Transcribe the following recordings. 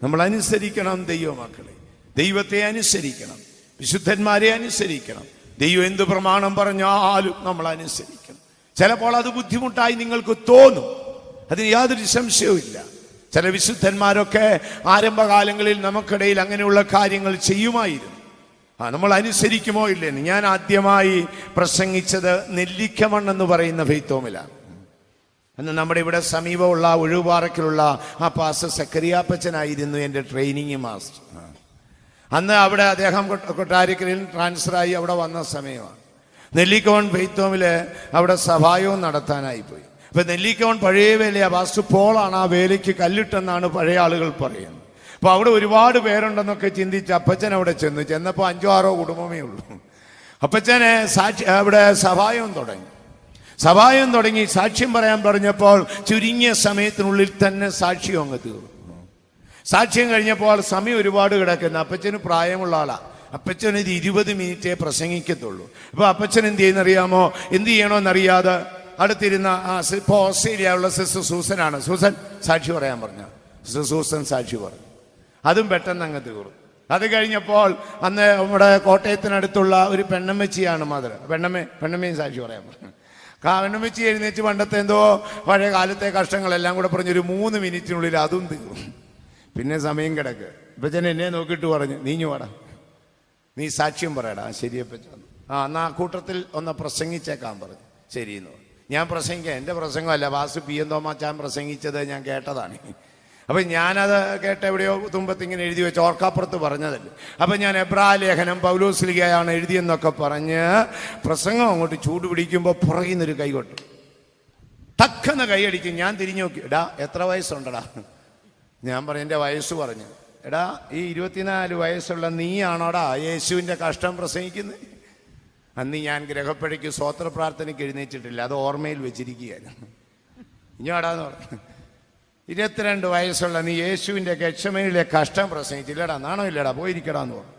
നമ്മൾ അനുസരിക്കണം ദൈവമക്കളെ. ദൈവത്തെ അനുസരിക്കണം, വിശുദ്ധന്മാരെ അനുസരിക്കണം. ദൈവം എന്ത് പ്രമാണം പറഞ്ഞാലും നമ്മൾ അനുസരിക്കണം. ചിലപ്പോൾ അത് ബുദ്ധിമുട്ടായി നിങ്ങൾക്ക് തോന്നും, അതിന് യാതൊരു സംശയവുമില്ല. ചില വിശുദ്ധന്മാരൊക്കെ ആരംഭകാലങ്ങളിൽ നമുക്കിടയിൽ അങ്ങനെയുള്ള കാര്യങ്ങൾ ചെയ്യുമായിരുന്നു. നമ്മൾ അനുസരിക്കുമോ ഇല്ലെന്ന്. ഞാൻ ആദ്യമായി പ്രസംഗിച്ചത് നെല്ലിക്കമണ്ണെന്ന് പറയുന്ന ഫെയ്ത്തോമിലാണ്. അന്ന് നമ്മുടെ ഇവിടെ സമീപമുള്ള ഒഴുപാറക്കിലുള്ള ആ പാസ്റ്റർ സക്കരിയാപ്പച്ചനായിരുന്നു എൻ്റെ ട്രെയിനിങ് മാസ്റ്റർ. അന്ന് അവിടെ അദ്ദേഹം കൊട്ടാരക്കരയിൽ ട്രാൻസ്ഫറായി അവിടെ വന്ന സമയമാണ്. നെല്ലിക്കോൺ ഫെയ്ത്തോമിൽ അവിടെ സഭായവും നടത്താനായി പോയി. അപ്പം നെല്ലിക്കോൺ പഴയ വേലയാ, പാസ്റ്റർ പോളാണ് ആ വേലയ്ക്ക് കല്ലിട്ടെന്നാണ് പഴയ ആളുകൾ പറയുന്നത്. അപ്പോൾ അവിടെ ഒരുപാട് പേരുണ്ടെന്നൊക്കെ ചിന്തിച്ച് അപ്പച്ചൻ അവിടെ ചെന്നപ്പോൾ 5-6 കുടുംബമേ ഉള്ളൂ. അപ്പച്ചനെ അവിടെ സഭായം തുടങ്ങി സാക്ഷ്യം പറയാൻ പറഞ്ഞപ്പോൾ ചുരുങ്ങിയ സമയത്തിനുള്ളിൽ തന്നെ സാക്ഷ്യം അങ്ങ് തീർന്നു. സാക്ഷ്യം കഴിഞ്ഞപ്പോൾ സമയം ഒരുപാട് കിടക്കുന്നു. അപ്പച്ചന് പ്രായമുള്ള ആളാണ്. അപ്പച്ചൻ ഇത് 20 മിനിറ്റേ പ്രസംഗിക്കത്തുള്ളൂ. അപ്പോൾ അപ്പച്ചൻ എന്ത് ചെയ്യുന്നറിയാമോ? എന്ത് ചെയ്യണമെന്നറിയാതെ അടുത്തിരുന്ന ഇപ്പോൾ ഓസ്ട്രേലിയയുള്ള സിസ്റ്റർ സൂസനാണ്. സൂസൻ സാക്ഷി പറയാൻ പറഞ്ഞ സിസ്റ്റർ സൂസൻ സാക്ഷി പറഞ്ഞു. അതും പെട്ടെന്ന് അങ്ങ് തീർന്നു. അത് കഴിഞ്ഞപ്പോൾ അന്ന് നമ്മുടെ കോട്ടയത്തിനടുത്തുള്ള ഒരു പെണ്ണമ്മച്ചിയാണ് മദർ. പെണ്ണമ്മയും സാക്ഷി പറയാൻ പറഞ്ഞു. പെണ്ണമ്മച്ചി എഴുന്നേറ്റ് പണ്ടത്തെ എന്തോ പഴയ കാലത്തെ കഷ്ടങ്ങളെല്ലാം കൂടെ പറഞ്ഞൊരു 3 മിനിറ്റിനുള്ളിൽ അതും തീർന്നു. പിന്നെ സമയം കിടക്ക്. അപ്പച്ചൻ എന്നെ നോക്കിയിട്ട് പറഞ്ഞു, നീഞ്ഞു വാടാ, നീ സാക്ഷ്യം പറയടാ. ശരിയപ്പച്ചൻ എന്നാ ആ കൂട്ടത്തിൽ ഒന്ന് പ്രസംഗിച്ചേക്കാൻ പറഞ്ഞു. ശരിയെന്ന് പറഞ്ഞു. ഞാൻ പ്രസംഗിക്കാം, എൻ്റെ പ്രസംഗമല്ല, വാസു പി എൻ തോമാച്ചാൻ പ്രസംഗിച്ചത് ഞാൻ കേട്ടതാണ്. അപ്പം ഞാനത് കേട്ട എവിടെയോ തുമ്പത്തിങ്ങനെ എഴുതി വെച്ച് ഓർക്കാപ്പുറത്ത് പറഞ്ഞതല്ലേ. അപ്പം ഞാൻ എബ്രായ ലേഖനം പൗലോസ്ലിഹയാണ് എഴുതിയെന്നൊക്കെ പറഞ്ഞ് പ്രസംഗം അങ്ങോട്ട് ചൂട് പിടിക്കുമ്പോൾ പുറകിൽ നിന്നൊരു കൈ കൊട്ടും, ടക്കെന്ന് കൈയടിക്കും. ഞാൻ തിരിഞ്ഞു നോക്കി, എടാ എത്ര വയസ്സുണ്ടടാ? ഞാൻ പറഞ്ഞു എൻ്റെ വയസ്സ് പറഞ്ഞു. എടാ ഈ 24 വയസ്സുള്ള നീയാണോടാ യേശുവിൻ്റെ കഷ്ടം പ്രസംഗിക്കുന്നത്? അന്ന് ഞാൻ ഗ്രഹപ്പഴയ്ക്ക് സ്വോത്ര പ്രാർത്ഥനയ്ക്ക് എഴുന്നേറ്റിട്ടില്ല, അത് ഓർമ്മയിൽ വെച്ചിരിക്കുകയായിരുന്നു. ഇഞ്ഞോടാന്ന് പറഞ്ഞു, 22 വയസ്സുള്ള നീ യേശുവിൻ്റെ ഗെത്സമനിയിലെ കഷ്ടം പ്രസംഗിച്ചില്ലടാ, നാണോ ഇല്ലടാ, പോയിരിക്കടാന്ന് പറഞ്ഞു.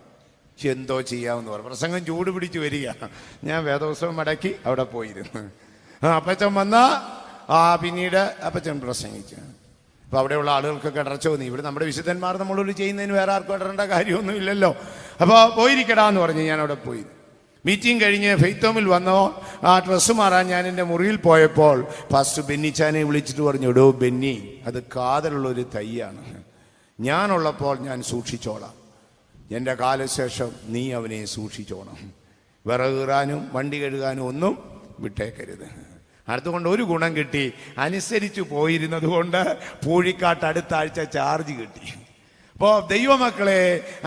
എന്തോ ചെയ്യാമെന്ന് പറഞ്ഞു. പ്രസംഗം ചൂട് പിടിച്ച് വരിക. ഞാൻ വേദോത്സവം മടക്കി അവിടെ പോയിരുന്നു. അപ്പച്ചൻ വന്ന പിന്നീട് അപ്പച്ചൻ പ്രസംഗിച്ചു. അപ്പോൾ അവിടെയുള്ള ആളുകൾക്കൊക്കെ ഇടർച്ച തോന്നി. ഇവിടെ നമ്മുടെ വിശുദ്ധന്മാർ നമ്മളോട് ചെയ്യുന്നതിന് വേറെ ആർക്കും ഇടറേണ്ട കാര്യമൊന്നും ഇല്ലല്ലോ. അപ്പോൾ പോയിരിക്കടാന്ന് പറഞ്ഞ് ഞാൻ അവിടെ പോയി. മീറ്റിംഗ് കഴിഞ്ഞ് ഫെയ്ത്തോമിൽ വന്നോ ആ ഡ്രസ്സ് മാറാൻ ഞാൻ എൻ്റെ മുറിയിൽ പോയപ്പോൾ പാസ്റ്റർ ബെന്നിച്ചാനെ വിളിച്ചിട്ട് പറഞ്ഞു, എടോ ബെന്നി, അത് കാതലുള്ളൊരു തൈയാണ്, ഞാനുള്ളപ്പോൾ ഞാൻ സൂക്ഷിച്ചോളാം, എൻ്റെ കാലശേഷം നീ അവനെ സൂക്ഷിച്ചോണം, വിറകീറാനും വണ്ടി കഴുകാനും ഒന്നും വിട്ടേക്കരുത്. അതുകൊണ്ട് ഒരു ഗുണം കിട്ടി, അനുസരിച്ചു പോയിരുന്നത് കൊണ്ട് പൂഴിക്കാട്ട് അടുത്ത ആഴ്ച ചാർജ് കിട്ടി. അപ്പോൾ ദൈവമക്കളെ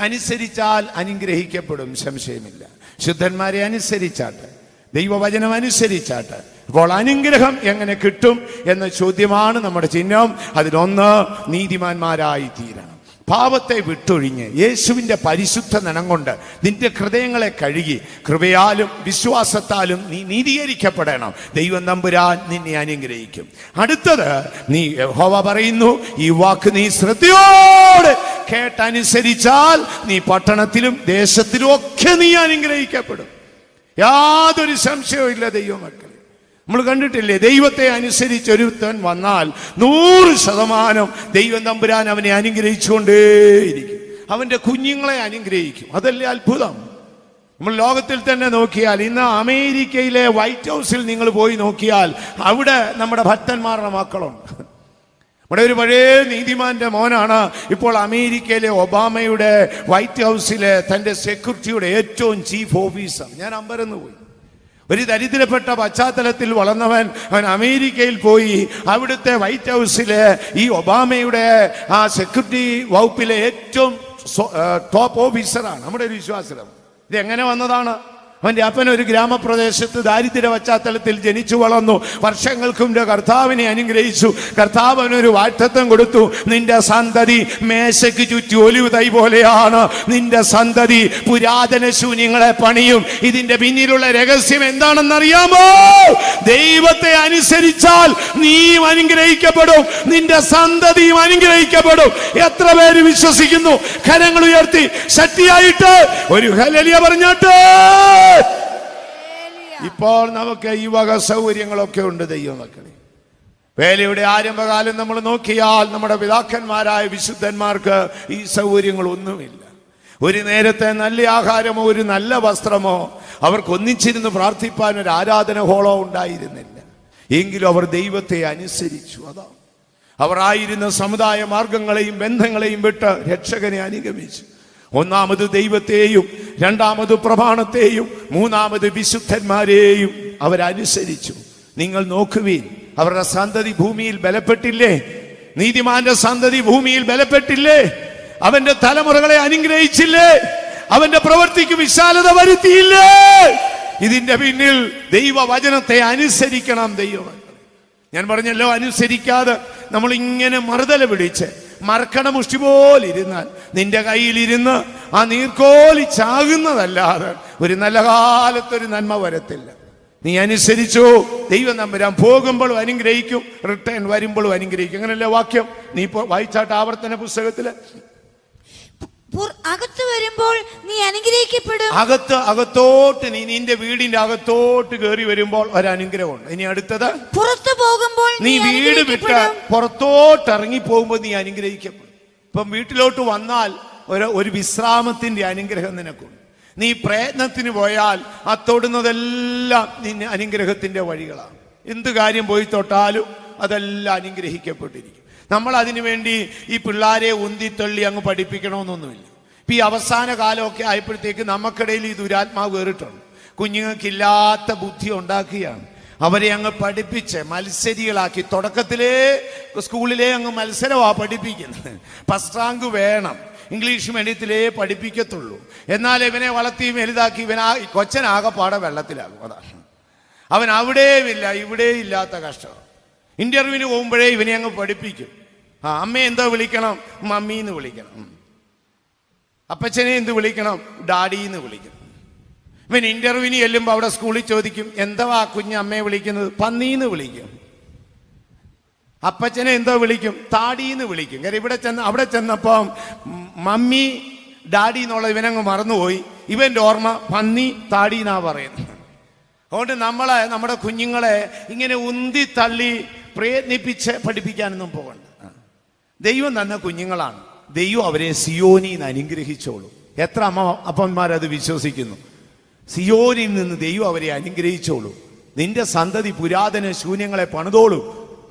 അനുസരിച്ചാൽ അനുഗ്രഹിക്കപ്പെടും, സംശയമില്ല. ശുദ്ധന്മാരെ അനുസരിച്ചാട്ട്, ദൈവവചനം അനുസരിച്ചാട്ട് അപ്പോൾ അനുഗ്രഹം എങ്ങനെ കിട്ടും എന്ന ചോദ്യമാണ് നമ്മുടെ ചിഹ്നം. അതിലൊന്ന്, നീതിമാന്മാരായി തീരണം. പാപത്തെ വിട്ടൊഴിഞ്ഞ് യേശുവിൻ്റെ പരിശുദ്ധ നനം കൊണ്ട് നിന്റെ ഹൃദയങ്ങളെ കഴുകി കൃപയാലും വിശ്വാസത്താലും നീ നീതീകരിക്കപ്പെടണം. ദൈവം തമ്പുരാൻ നിന്നെ അനുഗ്രഹിക്കും. അടുത്തത്, നീ യഹോവ പറയുന്നു, ഈ വാക്ക് നീ ശ്രദ്ധയോടെ കേട്ടനുസരിച്ചാൽ നീ പട്ടണത്തിലും ദേശത്തിലും ഒക്കെ നീ അനുഗ്രഹിക്കപ്പെടും. യാതൊരു സംശയവും ഇല്ല ദൈവമക്കളെ. നമ്മൾ കണ്ടിട്ടില്ലേ, ദൈവത്തെ അനുസരിച്ച് ഒരുത്തൻ വന്നാൽ 100% ദൈവം തമ്പുരാൻ അവനെ അനുഗ്രഹിച്ചുകൊണ്ടേയിരിക്കും. അവൻ്റെ കുഞ്ഞുങ്ങളെ അനുഗ്രഹിക്കും. അതല്ലേ അത്ഭുതം. നമ്മൾ ലോകത്തിൽ തന്നെ നോക്കിയാൽ, ഇന്ന് അമേരിക്കയിലെ വൈറ്റ് ഹൗസിൽ നിങ്ങൾ പോയി നോക്കിയാൽ അവിടെ നമ്മുടെ ഭക്തന്മാരുടെ മക്കളുണ്ട്. നമ്മുടെ ഒരു പഴയ നീതിമാന്റെ മോനാണ് ഇപ്പോൾ അമേരിക്കയിലെ ഒബാമയുടെ വൈറ്റ് ഹൗസിലെ തൻ്റെ സെക്യൂരിറ്റിയുടെ ഏറ്റവും ചീഫ് ഓഫീസർ. ഞാൻ അമ്പരന്ന് പോയി. ഒരു ദരിദ്രപ്പെട്ട പശ്ചാത്തലത്തിൽ വളർന്നവൻ, അവൻ അമേരിക്കയിൽ പോയി അവിടുത്തെ വൈറ്റ് ഹൗസിലെ ഈ ഒബാമയുടെ ആ സെക്യൂരിറ്റി വകുപ്പിലെ ഏറ്റവും ടോപ്പ് ഓഫീസറാണ്. നമ്മുടെ ഒരു വിശ്വാസം. ഇതെങ്ങനെ വന്നതാണ്? അവൻ്റെ അപ്പൻ ഒരു ഗ്രാമപ്രദേശത്ത് ദാരിദ്ര്യ പശ്ചാത്തലത്തിൽ ജനിച്ചു വളർന്നു. വർഷങ്ങൾക്ക് മുമ്പ് കർത്താവിനെ അനുഗ്രഹിച്ചു. കർത്താവ് അവനൊരു വാഗ്ദത്തം കൊടുത്തു, നിന്റെ സന്തതി മേശയ്ക്ക് ചുറ്റി ഒലിവ് തൈ പോലെയാണ്, നിന്റെ സന്തതി പുരാതന ശൂന്യങ്ങളെ പണിയും. ഇതിന്റെ പിന്നിലുള്ള രഹസ്യം എന്താണെന്നറിയാമോ? ദൈവത്തെ അനുസരിച്ചാൽ നീയും അനുഗ്രഹിക്കപ്പെടും, നിന്റെ സന്തതിയും അനുഗ്രഹിക്കപ്പെടും. എത്ര പേര് വിശ്വസിക്കുന്നു? കരങ്ങൾ ഉയർത്തി ശക്തിയായിട്ട് ഒരു ഹല്ലേലൂയ പറഞ്ഞാട്ട്. ഇപ്പോൾ നമുക്ക് ഈ വക സൗകര്യങ്ങളൊക്കെ ഉണ്ട് ദൈവമക്കളെ. വേലയുടെ ആരംഭകാലം നമ്മൾ നോക്കിയാൽ നമ്മുടെ പിതാക്കന്മാരായ വിശുദ്ധന്മാർക്ക് ഈ സൗകര്യങ്ങളൊന്നുമില്ല. ഒരു നേരത്തെ നല്ല ആഹാരമോ ഒരു നല്ല വസ്ത്രമോ അവർക്ക് ഒന്നിച്ചിരുന്ന് പ്രാർത്ഥിപ്പാൻ ഒരു ആരാധന ഹോളോ ഉണ്ടായിരുന്നില്ല. എങ്കിലും അവർ ദൈവത്തെ അനുസരിച്ചു. അതാ അവർ ആയിരുന്ന സമുദായ മാർഗങ്ങളെയും ബന്ധങ്ങളെയും വിട്ട് രക്ഷകനെ അനുഗമിച്ചു. ഒന്നാമത് ദൈവത്തെയും, രണ്ടാമത് പ്രമാണത്തെയും, മൂന്നാമത് വിശുദ്ധന്മാരെയും അവരനുസരിച്ചു. നിങ്ങൾ നോക്കുവീൻ, അവരുടെ സന്തതി ഭൂമിയിൽ ബലപ്പെട്ടില്ലേ? നീതിമാന്റെ സന്തതി ഭൂമിയിൽ ബലപ്പെട്ടില്ലേ? അവന്റെ തലമുറകളെ അനുഗ്രഹിച്ചില്ലേ? അവന്റെ പ്രവൃത്തിക്ക് വിശാലത വരുത്തിയില്ലേ? ഇതിന്റെ പിന്നിൽ ദൈവവചനത്തെ അനുസരിക്കണം. ദൈവം ഞാൻ പറഞ്ഞല്ലോ, അനുസരിക്കാതെ നമ്മൾ ഇങ്ങനെ മറുതല പിടിച്ച് മറക്കണ മുഷ്ടി പോലിരുന്നാൽ നിന്റെ കയ്യിലിരുന്ന് ആ നീർക്കോലി ചാകുന്നതല്ലാതെ ഒരു നല്ല കാലത്തൊരു നന്മ വരത്തില്ല. നീ അനുസരിച്ചു, ദൈവം നമ്പരാൻ പോകുമ്പോഴും അനുഗ്രഹിക്കും, റിട്ടേൺ വരുമ്പോഴും അനുഗ്രഹിക്കും. അങ്ങനല്ലേ വാക്യം? നീ ഇപ്പോ വായിച്ചാട്ട് ആവർത്തന പുസ്തകത്തില് അകത്ത് വരുമ്പോൾ നീ അനുഗ്രഹിക്കപ്പെടും. അകത്തോട്ട് നീ നിന്റെ വീടിന്റെ അകത്തോട്ട് കയറി വരുമ്പോൾ ഒരു അനുഗ്രഹമുണ്ട്. ഇനി അടുത്തത്, പുറത്തു പോകുമ്പോൾ നീ വീട് വിട്ട് പുറത്തോട്ട് ഇറങ്ങി പോകുമ്പോൾ നീ അനുഗ്രഹിക്കപ്പെടും. ഇപ്പം വീട്ടിലോട്ട് വന്നാൽ ഒരു വിശ്രാമത്തിന്റെ അനുഗ്രഹം നിനക്കുണ്ട്. നീ പ്രയത്നത്തിന് പോയാൽ ആ തൊടുന്നതെല്ലാം നിന്നെ അനുഗ്രഹത്തിന്റെ വഴികളാണ്. എന്ത് കാര്യം പോയി തൊട്ടാലും അതെല്ലാം അനുഗ്രഹിക്കപ്പെട്ടിരിക്കും. നമ്മൾ അതിനു വേണ്ടി ഈ പിള്ളേരെ ഉന്തിത്തള്ളി അങ്ങ് പഠിപ്പിക്കണമെന്നൊന്നുമില്ല. ഇപ്പം ഈ അവസാന കാലമൊക്കെ ആയപ്പോഴത്തേക്ക് നമുക്കിടയിൽ ഈ ദുരാത്മാവ് കയറിയിട്ടുണ്ട്. കുഞ്ഞുങ്ങൾക്കില്ലാത്ത ബുദ്ധി ഉണ്ടാക്കുകയാണ്. അവരെ അങ്ങ് പഠിപ്പിച്ച് മത്സരികളാക്കി. തുടക്കത്തിലേ സ്കൂളിലെ അങ്ങ് മത്സരമാണ് പഠിപ്പിക്കുന്നത്. ഫസ്റ്റ് റാങ്ക് വേണം, ഇംഗ്ലീഷ് മീഡിയത്തിലേ പഠിപ്പിക്കത്തുള്ളൂ. എന്നാൽ ഇവനെ വളർത്തി വലുതാക്കി കൊച്ചനാകെപ്പാടെ വെള്ളത്തിലാകും. അതാണ് അവൻ അവിടെയും ഇല്ല ഇവിടെയും ഇല്ലാത്ത കഷ്ടം. ഇന്റർവ്യൂവിന് പോകുമ്പോഴേ ഇവനെ അങ്ങ് പഠിപ്പിക്കും. അമ്മയെ എന്താ വിളിക്കണം? മമ്മീന്ന് വിളിക്കണം. അപ്പച്ചനെ എന്ത് വിളിക്കണം? ഡാഡിന്ന് വിളിക്കണം. ഇവൻ ഇന്റർവ്യൂവിന് ചെല്ലുമ്പോൾ അവിടെ സ്കൂളിൽ ചോദിക്കും, എന്താ കുഞ്ഞ് അമ്മയെ വിളിക്കുന്നത്? പന്നീന്ന് വിളിക്കും. അപ്പച്ചനെ എന്തോ വിളിക്കും? താടിന്ന് വിളിക്കും. കാര്യം അവിടെ ചെന്നപ്പം മമ്മി ഡാഡി എന്നുള്ള ഇവനങ്ങ് മറന്നുപോയി. ഇവന്റെ ഓർമ്മ പന്നി താടിന്നാ പറയുന്നത്. അതുകൊണ്ട് നമ്മുടെ കുഞ്ഞുങ്ങളെ ഇങ്ങനെ ഉന്തി തള്ളി പ്രയത്നിപ്പിച്ച് പഠിപ്പിക്കാനൊന്നും പോകണ്ട. ദൈവം തന്ന കുഞ്ഞുങ്ങളാണ്. ദൈവം അവരെ സിയോനിൽ അനുഗ്രഹിച്ചോളൂ. എത്ര അപ്പന്മാരത് വിശ്വസിക്കുന്നു? സിയോനിൽ നിന്ന് ദൈവം അവരെ അനുഗ്രഹിച്ചോളൂ. നിന്റെ സന്തതി പുരാതന ശൂന്യങ്ങളെ പണിതോളും.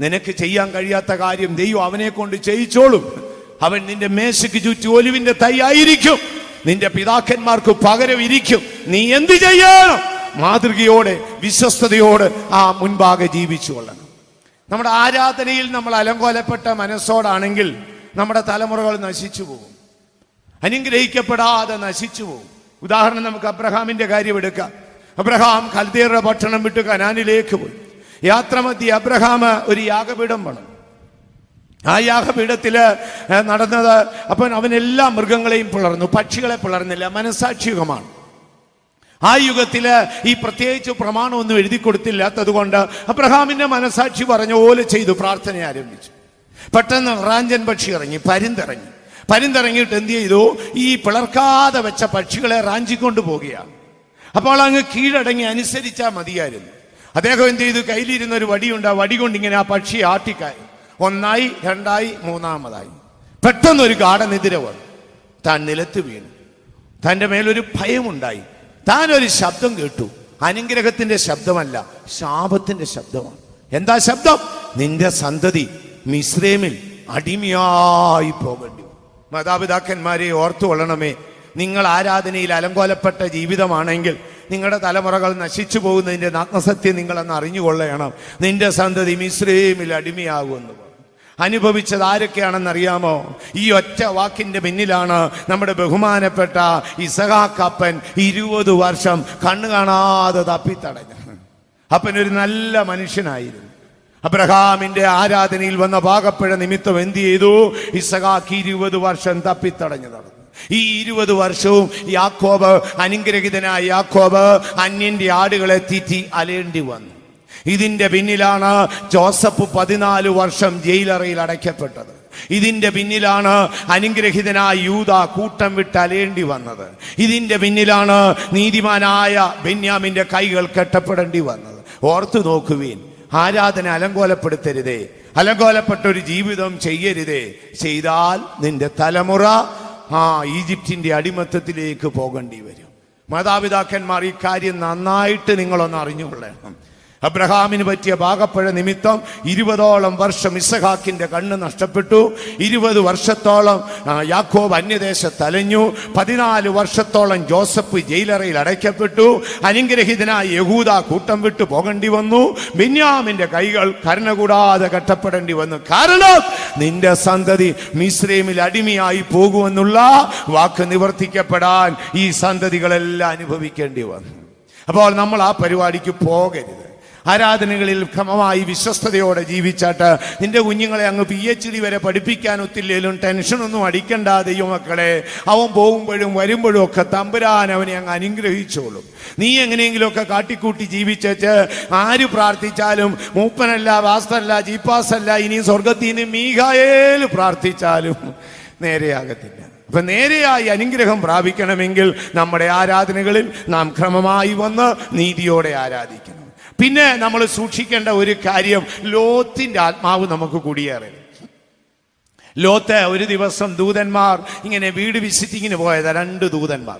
നിനക്ക് ചെയ്യാൻ കഴിയാത്ത കാര്യം ദൈവം അവനെ കൊണ്ട് ചെയ്യിച്ചോളും. അവൻ നിന്റെ മേശയ്ക്ക് ചുറ്റും ഒലിവിന്റെ തൈ ആയിരിക്കും. നിന്റെ പിതാക്കന്മാർക്ക് പകരം ഇരിക്കും. നീ എന്ത് ചെയ്യണം? മാതൃകയോടെ വിശ്വസ്തയോടെ ആ മുൻപാകെ ജീവിച്ചു കൊള്ളണം. നമ്മുടെ ആരാധനയിൽ നമ്മൾ അലങ്കോലപ്പെട്ട മനസ്സോടാണെങ്കിൽ നമ്മുടെ തലമുറകൾ നശിച്ചു പോകും, അനുഗ്രഹിക്കപ്പെടാതെ നശിച്ചു പോകും. ഉദാഹരണം നമുക്ക് അബ്രഹാമിന്റെ കാര്യം എടുക്കാം. അബ്രഹാം കൽദീയരുടെ പട്ടണം വിട്ട് കനാനിലേക്ക് പോയി. യാത്രമധ്യേ അബ്രഹാം ഒരു യാഗപീഠം പണിതു. ആ യാഗപീഠത്തില് നടന്നത്, അപ്പം അവനെല്ലാ മൃഗങ്ങളെയും പിളർന്നു, പക്ഷികളെ പിളർന്നില്ല. മനസാക്ഷിയുഗമാണ്. ആ യുഗത്തില് ഈ പ്രത്യേകിച്ച് പ്രമാണമൊന്നും എഴുതി കൊടുത്തില്ലാത്തത് കൊണ്ട് അബ്രഹാമിന്റെ മനസാക്ഷി പറഞ്ഞ പോലെ ചെയ്തു, പ്രാർത്ഥന ആരംഭിച്ചു. പെട്ടെന്ന് റാഞ്ചൻ പക്ഷി ഇറങ്ങി, പരിന്തിറങ്ങിയിട്ട് എന്ത് ചെയ്തു? ഈ പിളർക്കാതെ വെച്ച പക്ഷികളെ റാഞ്ചിക്കൊണ്ട് പോവുകയാണ്. അപ്പോൾ അങ്ങ് കീഴടങ്ങി അനുസരിച്ചാൽ മതിയായിരുന്നു. അദ്ദേഹം എന്ത് ചെയ്തു? കയ്യിലിരുന്ന ഒരു വടിയുണ്ട്. ആ വടി കൊണ്ട് ഇങ്ങനെ ആ പക്ഷി ആട്ടിക്കായി. 1, 2, 3 പെട്ടെന്നൊരു ഗാഠനിദ്ര വന്നു. താൻ നിലത്ത് വീണു. തൻ്റെ മേലൊരു ഭയമുണ്ടായി. താൻ ഒരു ശബ്ദം കേട്ടു. അനുഗ്രഹത്തിന്റെ ശബ്ദമല്ല, ശാപത്തിന്റെ ശബ്ദമാണ്. എന്താ ശബ്ദം? നിന്റെ സന്തതി മിസ്രൈമിൽ അടിമയായി പോകേണ്ടി വരും. മാതാപിതാക്കന്മാരെ ഓർത്തു കൊള്ളണമേ. നിങ്ങൾ ആരാധനയിൽ അലങ്കോലപ്പെട്ട ജീവിതമാണെങ്കിൽ നിങ്ങളുടെ തലമുറകൾ നശിച്ചു പോകുന്നതിന്റെ ആത്മസത്യം നിങ്ങളെന്ന് അറിഞ്ഞുകൊള്ളണം. നിന്റെ സന്തതി മിസ്രൈമിൽ അടിമയാകുമെന്ന് പറഞ്ഞു. അനുഭവിച്ചത് ആരൊക്കെയാണെന്നറിയാമോ? ഈ ഒറ്റ വാക്കിന്റെ പിന്നിലാണ് നമ്മുടെ ബഹുമാനപ്പെട്ട ഇസഹാക്കപ്പൻ 20 വർഷം കണ്ണു കാണാതെ തപ്പിത്തടഞ്ഞത്. അപ്പനൊരു നല്ല മനുഷ്യനായിരുന്നു. അബ്രഹാമിന്റെ ആരാധനയിൽ വന്ന പാകപ്പിഴ നിമിത്തം എന്ത് ചെയ്തു? ഇസഹാക്ക് 20 വർഷം തപ്പിത്തടഞ്ഞു നടന്നു. ഈ 20 വർഷവും യാക്കോബ്, അനുഗ്രഹിതനായ യാക്കോബ് അന്യന്റെ ആടുകളെ തീറ്റി അലയേണ്ടി വന്നു. ഇതിന്റെ പിന്നിലാണ് ജോസഫ് 14 വർഷം ജയിലറയിൽ അടയ്ക്കപ്പെട്ടത്. ഇതിന്റെ പിന്നിലാണ് അനുഗ്രഹിതനായ യൂദ കൂട്ടം വിട്ട് അലയേണ്ടി വന്നത്. ഇതിന്റെ പിന്നിലാണ് നീതിമാനായ ബെന്യാമിന്റെ കൈകൾ കെട്ടപ്പെടേണ്ടി വന്നത്. ഓർത്തു നോക്കുവീൻ, ആരാധന അലങ്കോലപ്പെടുത്തരുതേ, അലങ്കോലപ്പെട്ട ഒരു ജീവിതം ചെയ്യരുതേ. ചെയ്താൽ നിന്റെ തലമുറ ഈജിപ്തിന്റെ അടിമത്തത്തിലേക്ക് പോകേണ്ടി വരും. മാതാപിതാക്കന്മാർ ഈ കാര്യം നന്നായിട്ട് നിങ്ങളൊന്ന് അറിഞ്ഞുകൊള്ളണം. അബ്രഹാമിന് പറ്റിയ പാകപ്പഴ നിമിത്തം 20ഓളം വർഷം ഇസഹാക്കിന്റെ കണ്ണ് നഷ്ടപ്പെട്ടു. 20 വർഷത്തോളം യാക്കോബ് അന്യദേശത്ത് അലഞ്ഞു. 14 വർഷത്തോളം ജോസഫ് ജയിലറയിൽ അടയ്ക്കപ്പെട്ടു. അനുഗ്രഹിതനായി യഹൂദ കൂട്ടം വിട്ടു പോകേണ്ടി വന്നു. ബെന്യാമിന്റെ കൈകൾ കരുണ കൂടാതെ കട്ടപ്പെടേണ്ടി വന്നു. കാരണം നിന്റെ സന്തതി മിസ്രൈമിൽ അടിമയായി പോകുമെന്നുള്ള വാക്ക് നിവർത്തിക്കപ്പെടാൻ ഈ സന്തതികളെല്ലാം അനുഭവിക്കേണ്ടി വന്നു. അപ്പോൾ നമ്മൾ ആ പരിപാടിക്ക് പോകരുത്. ആരാധനകളിൽ ക്രമമായി വിശ്വസ്തയോടെ ജീവിച്ചാട്ട് നിന്റെ കുഞ്ഞുങ്ങളെ അങ്ങ് PhD വരെ പഠിപ്പിക്കാൻ ഒത്തില്ലേലും ടെൻഷനൊന്നും അടിക്കണ്ട ദൈവമക്കളെ. അവൻ പോകുമ്പോഴും വരുമ്പോഴും ഒക്കെ തമ്പുരാൻ അവനെ അങ്ങ് അനുഗ്രഹിച്ചോളും. നീ എങ്ങനെയെങ്കിലുമൊക്കെ കാട്ടിക്കൂട്ടി ജീവിച്ചേച്ച് ആര് പ്രാർത്ഥിച്ചാലും മൂപ്പനല്ല, വാസ്തല്ല, ജീപ്പാസല്ല, ഇനി സ്വർഗത്തിൽ നിന്ന് മീഖായേൽ പ്രാർത്ഥിച്ചാലും നേരെയാകത്തില്ല. അപ്പൊ നേരെയായി അനുഗ്രഹം പ്രാപിക്കണമെങ്കിൽ നമ്മുടെ ആരാധനകളിൽ നാം ക്രമമായി വന്ന് നീതിയോടെ ആരാധിക്കണം. പിന്നെ നമ്മൾ സൂക്ഷിക്കേണ്ട ഒരു കാര്യം, ലോത്തിന്റെ ആത്മാവ് നമുക്ക് കുടിയേറരുത്. ലോത്ത് ഒരു ദിവസം ദൂതന്മാർ ഇങ്ങനെ വീട് വിസിറ്റിങ്ങിന് പോയതാ. 2 ദൂതന്മാർ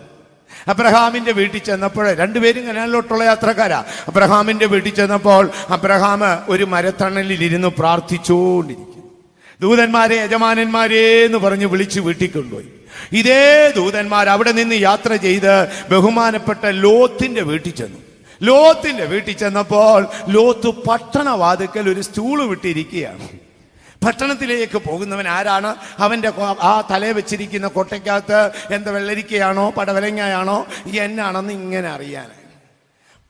അബ്രഹാമിന്റെ വീട്ടിൽ ചെന്നപ്പോൾ, രണ്ടുപേരും കനാലിലോട്ടുള്ള യാത്രക്കാരാ. അബ്രഹാമിന്റെ വീട്ടിൽ ചെന്നപ്പോൾ അബ്രഹാം ഒരു മരത്തണലിൽ ഇരുന്ന് പ്രാർത്ഥിച്ചുകൊണ്ടിരിക്കും. ദൂതന്മാരെ യജമാനന്മാരെ എന്ന് പറഞ്ഞ് വിളിച്ച് വീട്ടിൽ കൊണ്ടുപോയി. ഇതേ ദൂതന്മാർ അവിടെ നിന്ന് യാത്ര ചെയ്ത് ബഹുമാനപ്പെട്ട ലോത്തിന്റെ വീട്ടിൽ ചെന്നു. ലോത്തിന്റെ വീട്ടിൽ ചെന്നപ്പോൾ ലോത്ത് പട്ടണവാതിക്കൽ ഒരു സ്റ്റൂള് വിട്ടിരിക്കുകയാണ്. പട്ടണത്തിലേക്ക് പോകുന്നവൻ ആരാണ്? അവന്റെ ആ തലയെ വെച്ചിരിക്കുന്ന കൊട്ടയ്ക്കകത്ത് എന്താ വെള്ളരിക്കയാണോ പടവലങ്ങയാണോ എന്നാണെന്ന് ഇങ്ങനെ അറിയാനായി.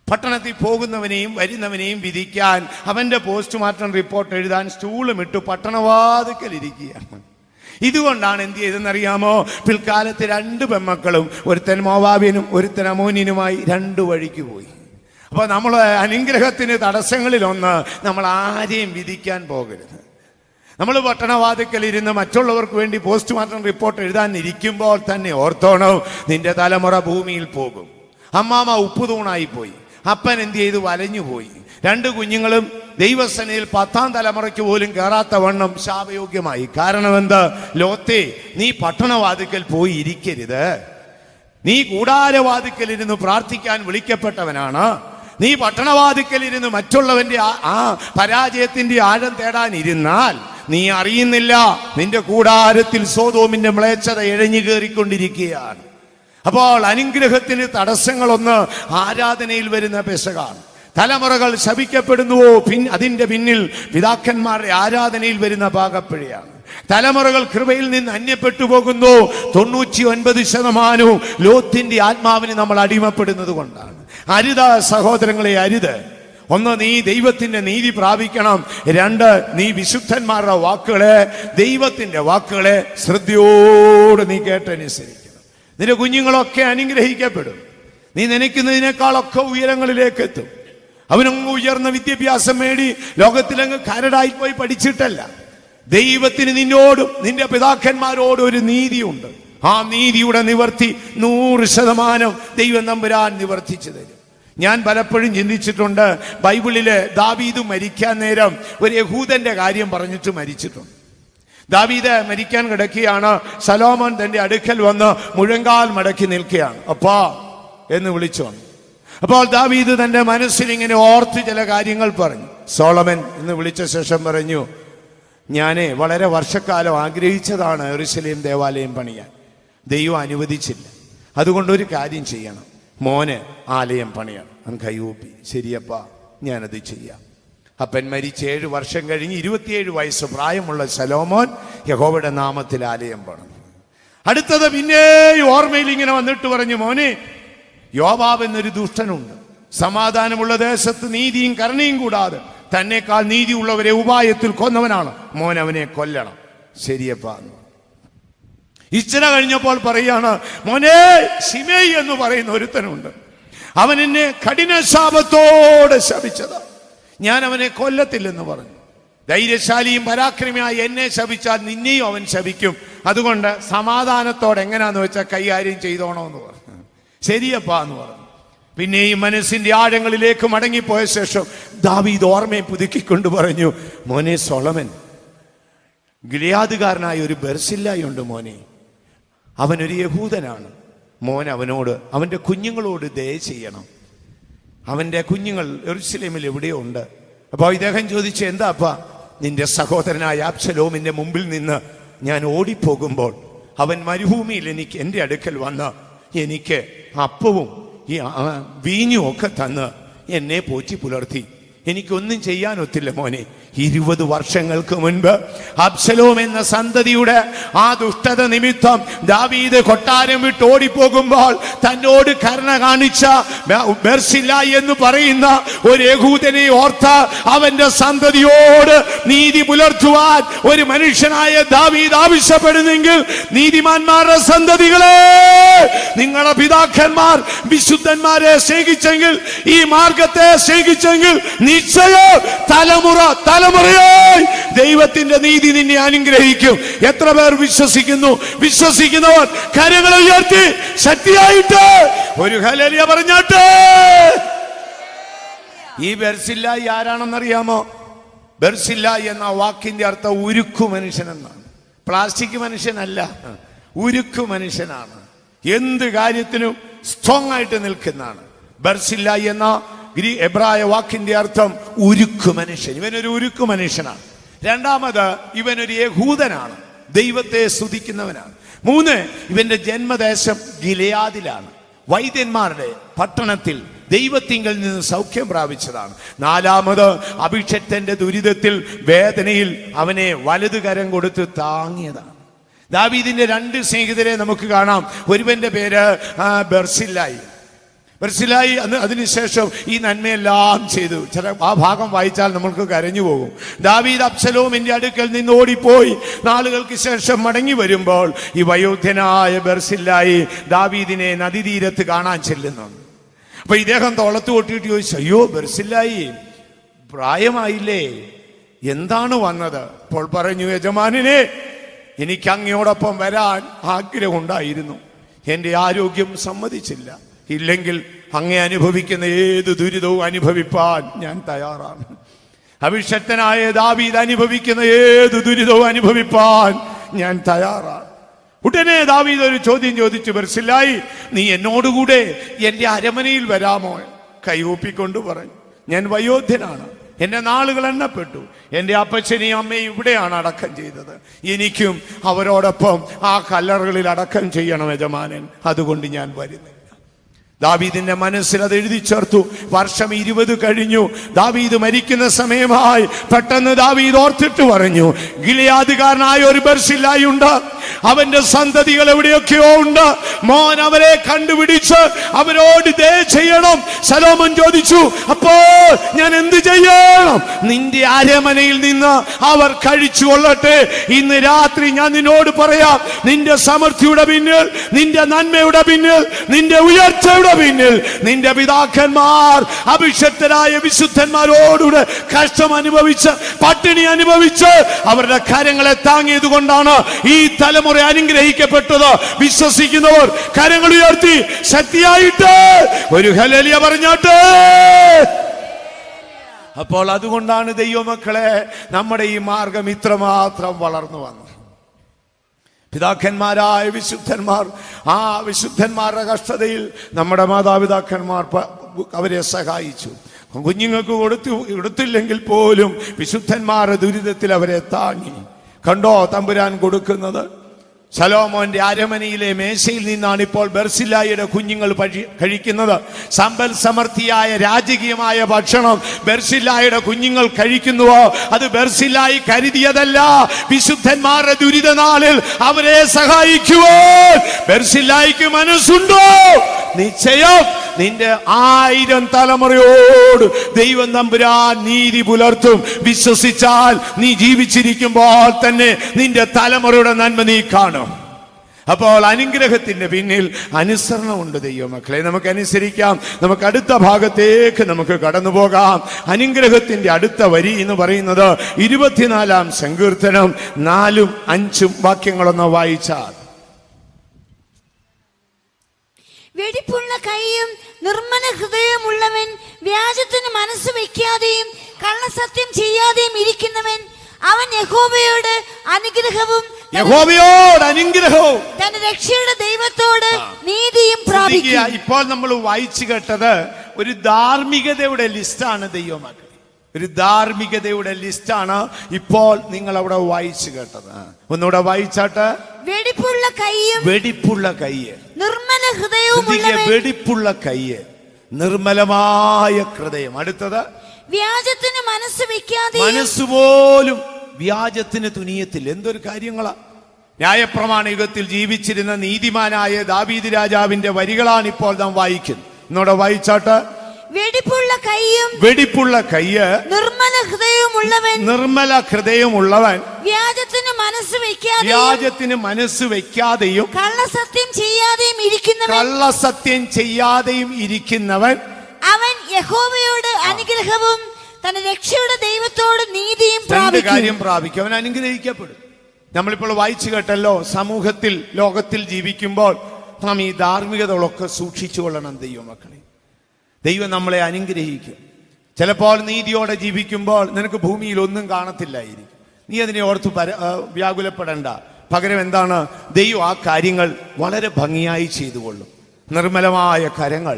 പട്ടണത്തിൽ പോകുന്നവനെയും വരുന്നവനെയും വിധിക്കാൻ അവന്റെ പോസ്റ്റ്മോർട്ടം റിപ്പോർട്ട് എഴുതാൻ സ്റ്റൂളും ഇട്ടു പട്ടണവാതിക്കൽ ഇരിക്കുകയാണ്. ഇതുകൊണ്ടാണ് എന്ത് ചെയ്തെന്നറിയാമോ? പിൽക്കാലത്ത് 2 പെൺമക്കളും, ഒരുത്തൻ മോവാബിനും ഒരുത്തൻ അമോന്യനുമായി 2 വഴിക്ക് പോയി. അപ്പൊ നമ്മൾ അനുഗ്രഹത്തിന് തടസ്സങ്ങളിലൊന്ന്, നമ്മൾ ആരെയും വിധിക്കാൻ പോകരുത്. നമ്മൾ പട്ടണവാതിക്കലിരുന്ന് മറ്റുള്ളവർക്ക് വേണ്ടി പോസ്റ്റ്മോർട്ടം റിപ്പോർട്ട് എഴുതാൻ ഇരിക്കുമ്പോൾ തന്നെ ഓർത്തോണം, നിന്റെ തലമുറ ഭൂമിയിൽ പോകും. അമ്മാമ ഉപ്പുതൂണായി പോയി. അപ്പൻ എന്ത് ചെയ്തു? വലഞ്ഞുപോയി. 2 കുഞ്ഞുങ്ങളും ദൈവസേനയിൽ 10ാം തലമുറയ്ക്ക് പോലും കയറാത്ത വണ്ണം ശാപയോഗ്യമായി. കാരണം എന്ത്? ലോത്തേ, നീ പട്ടണവാതിക്കൽ പോയി ഇരിക്കരുത്. നീ കൂടാരവാതിക്കലിരുന്ന് പ്രാർത്ഥിക്കാൻ വിളിക്കപ്പെട്ടവനാണ്. നീ പട്ടണവാതിക്കലിരുന്ന് മറ്റുള്ളവന്റെ ആ പരാജയത്തിന്റെ ആഴം തേടാനിരുന്നാൽ നീ അറിയുന്നില്ല, നിന്റെ കൂടാരത്തിൽ സോദോമിന്റെ മ്ലേച്ഛത ഇഴഞ്ഞു കയറിക്കൊണ്ടിരിക്കുകയാണ്. അപ്പോൾ അനുഗ്രഹത്തിന് തടസ്സങ്ങളൊന്ന് ആരാധനയിൽ വരുന്ന പെസകാണ്. തലമുറകൾ ശപിക്കപ്പെടുന്നുവോ അതിന്റെ പിന്നിൽ പിതാക്കന്മാരുടെ ആരാധനയിൽ വരുന്ന പാകപ്പിഴയാണ്. തലമുറകൾ കൃപയിൽ നിന്ന് അന്യപ്പെട്ടു പോകുന്നു. 99% ലോത്തിന്റെ ആത്മാവിന് നമ്മൾ അടിമപ്പെടുന്നത് കൊണ്ടാണ്. അരുത് സഹോദരങ്ങളെ, അരുത്. 1, നീ ദൈവത്തിന്റെ നീതി പ്രാപിക്കണം. 2, നീ വിശുദ്ധന്മാരുടെ വാക്കുകളെ, ദൈവത്തിന്റെ വാക്കുകളെ ശ്രദ്ധയോട് നീ കേട്ടനുസരിക്കണം. നിന്റെ കുഞ്ഞുങ്ങളൊക്കെ അനുഗ്രഹിക്കപ്പെടും. നീ നനയ്ക്കുന്നതിനേക്കാളൊക്കെ ഉയരങ്ങളിലേക്ക് എത്തും. അവനങ്ങ് ഉയർന്ന വിദ്യാഭ്യാസം നേടി ലോകത്തിലങ്ങ് കരടായി പോയി പഠിച്ചിട്ടല്ല. ദൈവത്തിന് നിന്നോടും നിന്റെ പിതാക്കന്മാരോടും ഒരു നീതിയുണ്ട്. ആ നീതിയുടെ നിവർത്തി 100% ദൈവം തമ്പുരാൻ നിവർത്തിച്ചു തരും. ഞാൻ പലപ്പോഴും ചിന്തിച്ചിട്ടുണ്ട്, ബൈബിളില് ദാവീദ് മരിക്കാൻ നേരം ഒരു യഹൂദന്റെ കാര്യം പറഞ്ഞിട്ട് മരിച്ചിട്ടുണ്ട്. ദാവീദ് മരിക്കാൻ കിടക്കുകയാണ്. ശലോമോൻ തന്റെ അടുക്കൽ വന്ന് മുഴങ്കാൽ മടക്കി നിൽക്കുകയാണ്. അപ്പാ എന്ന് വിളിച്ചു. അപ്പോൾ ദാവീദ് തന്റെ മനസ്സിൽ ഇങ്ങനെ ഓർത്ത് ചില കാര്യങ്ങൾ പറഞ്ഞു. സോളമൻ എന്ന് വിളിച്ച ശേഷം പറഞ്ഞു, ഞാനേ വളരെ വർഷക്കാലം ആഗ്രഹിച്ചതാണ് യെരൂശലേം ദേവാലയം പണിയാൻ. ദൈവം അനുവദിച്ചില്ല. അതുകൊണ്ടൊരു കാര്യം ചെയ്യണം, മോന് ആലയം പണിയണം. അവൻ കൈകൂപ്പി, ശരിയപ്പാ ഞാനത് ചെയ്യാം. അപ്പൻ മരിച്ച് 7 വർഷം കഴിഞ്ഞ് 27 വയസ്സ് പ്രായമുള്ള ശലോമോൻ യഹോവയുടെ നാമത്തിൽ ആലയം പണിതു. അടുത്തത് പിന്നെ ഓർമ്മയിൽ ഇങ്ങനെ വന്നിട്ട് പറഞ്ഞു, മോനെ, യോവാബ് എന്നൊരു ദുഷ്ടനുണ്ട്. സമാധാനമുള്ള ദേശത്ത് നീതിയും കരുണയും കൂടാതെ തന്നെക്കാൾ നീതിയുള്ളവരെ ഉപായത്തിൽ കൊന്നവനാണ്. മോൻ അവനെ കൊല്ലണം. ശരിയപ്പാ. ഇച്ചിരി കഴിഞ്ഞപ്പോൾ പറയാണ്, മോനെ, ശിമേയി എന്ന് പറയുന്ന ഒരുത്തനുണ്ട്. അവൻ എന്നെ കഠിന ശാപത്തോടെ ശപിച്ചതാ. ഞാൻ അവനെ കൊല്ലത്തില്ലെന്ന് പറഞ്ഞു. ധൈര്യശാലിയും പരാക്രമിയായി എന്നെ ശപിച്ചാൽ നിന്നെയും അവൻ ശപിക്കും. അതുകൊണ്ട് സമാധാനത്തോടെ എങ്ങനെയാന്ന് വെച്ചാൽ കൈകാര്യം ചെയ്തോണോന്ന് പറഞ്ഞു. ശരിയപ്പാ എന്ന് പറഞ്ഞു. പിന്നെ ഈ മനസ്സിന്റെ ആഴങ്ങളിലേക്ക് മടങ്ങിപ്പോയ ശേഷം ദാവീദ് ഓർമ്മയെ പുതുക്കിക്കൊണ്ട് പറഞ്ഞു, മോനെ സോളമൻ, ഗിലെയാദുകാരനായ ഒരു ബർസില്ലായുണ്ട് മോനെ, അവനൊരു യഹൂദനാണ്. മോൻ അവനോട്, അവന്റെ കുഞ്ഞുങ്ങളോട് ദയ ചെയ്യണം. അവന്റെ കുഞ്ഞുങ്ങൾ യെരൂശലേമിൽ എവിടെയോ ഉണ്ട്. അപ്പോൾ ഇദ്ദേഹം ചോദിച്ചു, എന്താ അപ്പ? നിന്റെ സഹോദരനായ അബ്ശലോമിന്റെ മുമ്പിൽ നിന്ന് ഞാൻ ഓടിപ്പോകുമ്പോൾ അവൻ മരുഭൂമിയിൽ എൻ്റെ അടുക്കൽ വന്ന് എനിക്ക് അപ്പവും ഈ വീഞ്ഞും ഒക്കെ തന്ന് എന്നെ പോറ്റി പുലർത്തി. എനിക്കൊന്നും ചെയ്യാനൊത്തില്ല മോനെ. 20 വർഷങ്ങൾക്ക് മുൻപ് അബ്ശലോം എന്ന സന്തതിയുടെ ആ ദുഷ്ടത നിമിത്തം ദാവീദ് കൊട്ടാരം വിട്ട് ഓടിപ്പോകുമ്പോൾ തന്നോട് കരുണ കാണിച്ച ബർസില്ലായി എന്ന് പറയുന്ന ഒരു യഹൂദനെ ഓർത്ത് അവന്റെ സന്തതിയോട് നീതി പുലർത്തുവാൻ ഒരു മനുഷ്യനായ ദാവീദ് ആവശ്യപ്പെടുന്നെങ്കിൽ, നീതിമാന്മാരുടെ സന്തതികളെ, നിങ്ങളുടെ പിതാക്കന്മാർ വിശുദ്ധന്മാരെ സ്നേഹിച്ചെങ്കിൽ, ഈ മാർഗത്തെ സ്നേഹിച്ചെങ്കിൽ, നിശ്ചയം തലമുറയായി ദൈവത്തിന്റെ നീതി നിന്നെ അനുഗ്രഹിക്കും. എത്ര പേർ വിശ്വസിക്കുന്നു? വിശ്വസിക്കുന്നവർ കരങ്ങളെ ഉയർത്തി ശക്തിയായിട്ട് ഒരു ഹല്ലേലൂയ പറഞ്ഞാട്ടെ. ഈ ബർസില്ലായി ആരാണെന്നറിയാമോ? ബർസില്ലായി എന്ന വാക്കിന്റെ അർത്ഥം ഉരുക്കു മനുഷ്യൻ എന്നാണ്. പ്ലാസ്റ്റിക് മനുഷ്യനല്ല, ഉരുക്കു മനുഷ്യനാണ്. എന്ത് കാര്യത്തിനും സ്ട്രോങ് ആയിട്ട് നിൽക്കുന്നതാണ്. ബർസില്ലായി എന്ന എബ്രായ വാക്കിന്റെ അർത്ഥം ഉരുക്കു മനുഷ്യൻ. ഇവനൊരു ഉരുക്കു മനുഷ്യനാണ്. രണ്ടാമത്, ഇവനൊരു യഹൂദനാണ്, ദൈവത്തെ സ്തുതിക്കുന്നവനാണ്. 3, ഇവന്റെ ജന്മദേശം ഗിലെയാദിലാണ്, വൈദ്യന്മാരുടെ പട്ടണത്തിൽ ദൈവത്തിങ്കൽ നിന്ന് സൗഖ്യം പ്രാപിച്ചതാണ്. 4, അഭിഷക്തന്റെ ദുരിതത്തിൽ വേദനയിൽ അവനെ വലതുകരം കൊടുത്ത് താങ്ങിയതാണ്. ദാവീദിന്റെ 2 സ്നേഹിതരെ നമുക്ക് കാണാം. ഒരുവന്റെ പേര് ബർസില്ലായി. അതിനുശേഷം ഈ നന്മയെല്ലാം ചെയ്തു. ആ ഭാഗം വായിച്ചാൽ നമ്മൾക്ക് കരഞ്ഞു പോകും. ദാവീദ് അബ്ശലോമിന്റെ അടുക്കൽ നിന്ന് ഓടിപ്പോയി നാളുകൾക്ക് ശേഷം മടങ്ങി വരുമ്പോൾ ഈ വയോധ്യനായ ബർസില്ലായി ദാവീദിനെ നദീതീരത്ത് കാണാൻ ചെല്ലുന്നു. അപ്പൊ ഇദ്ദേഹം തോളത്ത് കൊട്ടിയിട്ട് ചോദിച്ചു, അയ്യോ ബർസില്ലായി, പ്രായമായില്ലേ, എന്താണ് വന്നത്? അപ്പോൾ പറഞ്ഞു, യജമാനനെ, എനിക്ക് അങ്ങയോടൊപ്പം വരാൻ ആഗ്രഹമുണ്ടായിരുന്നു, എന്റെ ആരോഗ്യം സമ്മതിച്ചില്ല. ഇല്ലെങ്കിൽ അങ്ങേ അനുഭവിക്കുന്ന ഏത് ദുരിതവും അനുഭവിപ്പാൻ ഞാൻ തയ്യാറാണ്. അഭിഷക്തനായ ദാവീദ് അനുഭവിക്കുന്ന ഏത് ദുരിതവും അനുഭവിപ്പാൻ ഞാൻ തയ്യാറാണ്. ഉടനെ ദാവീദ് ഒരു ചോദ്യം ചോദിച്ചു, ബർസില്ലായി, നീ എന്നോടുകൂടെ എന്റെ അരമനയിൽ വരാമോ? കൈകൂപ്പിക്കൊണ്ട് പറഞ്ഞു, ഞാൻ വയോധ്യനാണ്, എന്റെ നാളുകൾ എണ്ണപ്പെട്ടു, എന്റെ അപ്പച്ചനെയും അമ്മയും ഇവിടെയാണ് അടക്കം ചെയ്തത്, എനിക്കും അവരോടൊപ്പം ആ കല്ലറുകളിൽ അടക്കം ചെയ്യണം യജമാനൻ, അതുകൊണ്ട് ഞാൻ വരുന്നു. ദാവീദിന്റെ മനസ്സിൽ അത് എഴുതി ചേർത്തു. വർഷം 20 കഴിഞ്ഞു. ദാവീദ് മരിക്കുന്ന സമയമായി. പെട്ടെന്ന് ദാവീദ് ഓർത്തിട്ട് പറഞ്ഞു, ഗിലെയാദുകാരനായ ഒരു ബർസില്ലായി ഉണ്ട്, അവന്റെ സന്തതികൾ എവിടെയൊക്കെയോ ഉണ്ട്, മോൻ അവരെ കണ്ടുപിടിച്ച് അവരോട് ദയ ചെയ്യണം. ശലോമോൻ ചോദിച്ചു, അപ്പോ ഞാൻ എന്ത് ചെയ്യണം? നിന്റെ അരമനയിൽ നിന്ന് അവർ കഴിച്ചു കൊള്ളട്ടെ. ഇന്ന് രാത്രി ഞാൻ നിന്നോട് പറയാം, നിന്റെ സമൃദ്ധിയുടെ പിന്നിൽ, നിന്റെ നന്മയുടെ പിന്നിൽ, നിന്റെ ഉയർച്ചയുടെ പിന്നിൽ നിന്റെ പിതാക്കന്മാർ അഭിഷക്തരായ വിശുദ്ധന്മാരോടുകൂടെ കഷ്ടം അനുഭവിച്ച്, പട്ടിണി അനുഭവിച്ച് അവരുടെ കരങ്ങളെ താങ്ങിയത് കൊണ്ടാണ് ഈ തലമുറ അനുഗ്രഹിക്കപ്പെട്ടത്. വിശ്വസിക്കുന്നവർ കരങ്ങൾ ഉയർത്തി ശക്തിയായിട്ട് ഒരു ഹല്ലേലൂയ പറഞ്ഞാട്ടെ. അപ്പോൾ അതുകൊണ്ടാണ് ദൈവമക്കളെ നമ്മുടെ ഈ മാർഗം ഇത്രമാത്രം വളർന്നു വന്നത്. പിതാക്കന്മാരായ വിശുദ്ധന്മാർ, ആ വിശുദ്ധന്മാരുടെ കഷ്ടതയിൽ നമ്മുടെ മാതാപിതാക്കന്മാർ അവരെ സഹായിച്ചു. കുഞ്ഞുങ്ങൾക്ക് കൊടുത്തില്ലെങ്കിൽ പോലും വിശുദ്ധന്മാരുടെ ദുരിതത്തിൽ അവരെ താങ്ങി. കണ്ടോ തമ്പുരാൻ കൊടുക്കുന്നത്? ശലോമോന്റെ അരമനയിലെ മേശയിൽ നിന്നാണ് ഇപ്പോൾ ബർസില്ലായിയുടെ കുഞ്ഞുങ്ങൾ കഴിക്കുന്നത്. സമ്പൽ സമൃദ്ധിയായ രാജകീയമായ ഭക്ഷണം ബർസില്ലായിയുടെ കുഞ്ഞുങ്ങൾ കഴിക്കുന്നുവോ? അത് ബർസില്ലായി കരുതിയതല്ല. വിശുദ്ധന്മാരുടെ ദുരിത നാളിൽ അവരെ സഹായിക്കുവാൻ ബർസില്ലായിക്ക് മനസ്സുണ്ടോ? നിശ്ചയം നിന്റെ 1000 തലമുറയോട് ദൈവം തമ്പുരാൻ നീതി പുലർത്തും. വിശ്വസിച്ചാൽ നീ ജീവിച്ചിരിക്കുമ്പോൾ തന്നെ നിന്റെ തലമുറയുടെ നന്മ നീ കാണും. അപ്പോൾ അനുഗ്രഹത്തിന്റെ പിന്നിൽ അനുസരണമുണ്ട് ദൈവമക്കളെ. നമുക്ക് അനുസരിക്കാം. നമുക്ക് അടുത്ത ഭാഗത്തേക്ക് നമുക്ക് കടന്നു പോകാം. അനുഗ്രഹത്തിന്റെ അടുത്ത വരി എന്ന് പറയുന്നത് 24-ാം സങ്കീർത്തനം 4-5 വാക്യങ്ങളൊന്ന് വായിച്ചാൽ, വെടിപ്പുള്ള കൈയും നിർമ്മല ഹൃദയവുമുള്ളവൻ, വ്യാജത്തിന് മനസ്സ് വെക്കാതെയും കള്ളസത്യം ചെയ്യാതെയും ഇരിക്കുന്നവൻ, അവൻ യഹോവയോട് അനുഗ്രഹവും തന്റെ രക്ഷയുടെ ദൈവത്തോട് നീതിയും പ്രാപിക്കും. ഇപ്പോൾ നമ്മൾ വായിച്ചു കേട്ടത് ഒരു ധാർമ്മികതയുടെ ലിസ്റ്റാണ് ദൈവമക്കളെ. ഒരു ധാർമ്മികതയുടെ ലിസ്റ്റാണ് ഇപ്പോൾ നിങ്ങൾ അവിടെ വായിച്ചു കേട്ടത്. ഒന്നുകൂടെ വായിച്ചാട്ട്. വെടിപ്പുള്ള കൈയ്, നിർമ്മല ഹൃദയവും, വെടിപ്പുള്ള കൈയ്, നിർമ്മലമായ ഹൃദയം. അടുത്തത് വ്യാജത്തിന് മനസ്സ് വെക്കാതെ, മനസ്സുപോലും വ്യാജത്തിന് തുനിയത്തില്ല. എന്തൊരു കാര്യങ്ങളാ! ന്യായപ്രമാണ യുഗത്തിൽ ജീവിച്ചിരുന്ന നീതിമാനായ ദാവീദ് രാജാവിന്റെ വരികളാണ് ഇപ്പോൾ നാം വായിക്കുന്നത്. എന്നോട് വായിച്ചാട്ട്. വെടിപ്പുള്ള കയ്യ്, നിർമ്മല ഹൃദയമുള്ളവൻ, വ്യാജത്തിന് മനസ്സ് വെക്കാതെയും കള്ളസത്യം ചെയ്യാതെയും ഇരിക്കുന്നവൻ, അവൻ യഹോവയോട് അനുഗ്രഹവും തന്റെ രക്ഷയുടെ ദൈവത്തോട് നീതിയും പ്രാപിക്കും. അവൻ അനുഗ്രഹിക്കപ്പെടും. നമ്മളിപ്പോൾ വായിച്ചു കേട്ടല്ലോ, സമൂഹത്തിൽ ലോകത്തിൽ ജീവിക്കുമ്പോൾ നാം ഈ ധാർമ്മികതകളൊക്കെ സൂക്ഷിച്ചു കൊള്ളണം. ദൈവമക്കളെ, ദൈവം നമ്മളെ അനുഗ്രഹിക്കും. ചിലപ്പോൾ നീതിയോടെ ജീവിക്കുമ്പോൾ നിനക്ക് ഭൂമിയിൽ ഒന്നും കാണത്തില്ലായിരിക്കും. നീ അതിനെ ഓർത്ത് വ്യാകുലപ്പെടേണ്ട. പകരം എന്താണ്, ദൈവം ആ കാര്യങ്ങൾ വളരെ ഭംഗിയായി ചെയ്തു കൊള്ളും. നിർമ്മലമായ കരങ്ങൾ.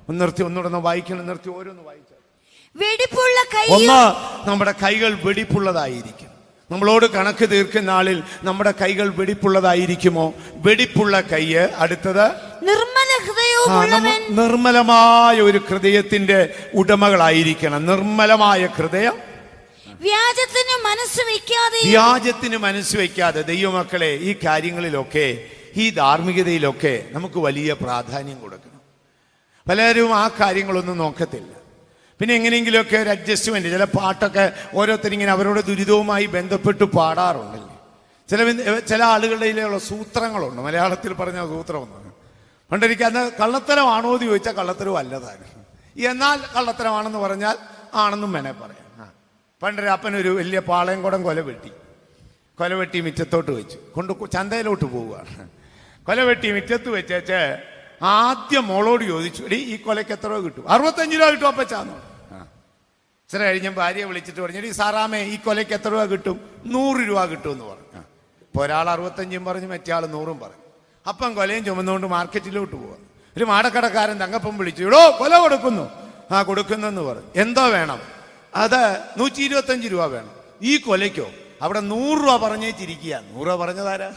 ഒന്നുകൂടെ വായിക്കണം. നിർത്തി ഓരോന്ന് വായിച്ചാൽ. ഒന്ന്, നമ്മുടെ കൈകൾ വെടിപ്പുള്ളതായിരിക്കും. നമ്മളോട് കണക്ക് തീർക്കുന്ന ആളിൽ നമ്മുടെ കൈകൾ വെടിപ്പുള്ളതായിരിക്കുമോ? വെടിപ്പുള്ള കൈയ്യ്. അടുത്തത് നിർമ്മലമായ ഒരു ഹൃദയത്തിന്റെ ഉടമകളായിരിക്കണം. നിർമ്മലമായ ഹൃദയം, വ്യാജത്തിന് മനസ്സ് വയ്ക്കാതെ. ദൈവമക്കളെ, ഈ കാര്യങ്ങളിലൊക്കെ, ഈ ധാർമ്മികതയിലൊക്കെ നമുക്ക് വലിയ പ്രാധാന്യം കൊടുക്കണം. പലരും ആ കാര്യങ്ങളൊന്നും നോക്കത്തില്ല. പിന്നെ എങ്ങനെയെങ്കിലുമൊക്കെ ഒരു അഡ്ജസ്റ്റ്മെന്റ്. ചില പാട്ടൊക്കെ ഓരോരുത്തരിങ്ങനെ അവരുടെ ദുരിതവുമായി ബന്ധപ്പെട്ട് പാടാറുണ്ടല്ലേ. ചില ആളുകളുടെ സൂത്രങ്ങളുണ്ട്. മലയാളത്തിൽ പറഞ്ഞ സൂത്രമൊന്നും പണ്ടെനിക്ക് അന്ന് കള്ളത്തരമാണോ എന്ന് ചോദിച്ചാൽ കള്ളത്തരവും അല്ലതാനും. എന്നാൽ കള്ളത്തരമാണെന്ന് പറഞ്ഞാൽ ആണെന്നും വേണേ പറയാം. പണ്ടൊരു അപ്പനൊരു വലിയ പാളയംകുടം കൊല വെട്ടി മിറ്റത്തോട്ട് വെച്ചു. ചന്തയിലോട്ട് പോവുകയാണ്. കൊല വെട്ടി മിറ്റത്ത് വെച്ചേച്ച് ആദ്യം മോളോട് ചോദിച്ചു, എടീ ഈ കൊലയ്ക്ക് എത്ര രൂപ കിട്ടും? 65 രൂപ കിട്ടും അപ്പച്ചാന്നോ. ഇച്ചിരി കഴിഞ്ഞ ഭാര്യയെ വിളിച്ചിട്ട് പറഞ്ഞു, എടീ സാറാമേ, ഈ കൊലയ്ക്ക് എത്ര രൂപ കിട്ടും? 100 രൂപ കിട്ടും എന്ന് പറഞ്ഞു. ഇപ്പോൾ ഒരാൾ 65 പറഞ്ഞു, മറ്റേ ആൾ 100 പറഞ്ഞു. അപ്പം കൊലയും ചുമന്നുകൊണ്ട് മാർക്കറ്റിലോട്ട് പോവാ. ഒരു മാടക്കടക്കാരൻ തങ്കപ്പം വിളിച്ചു, എടോ കൊല കൊടുക്കുന്നു. കൊടുക്കുന്നെന്ന് പറഞ്ഞു. എന്തോ വേണം? അത് 125 രൂപ വേണം. ഈ കൊലയ്ക്കോ? അവിടെ 100 രൂപ പറഞ്ഞേച്ചിരിക്കുക. 100 രൂപ പറഞ്ഞതാരാ?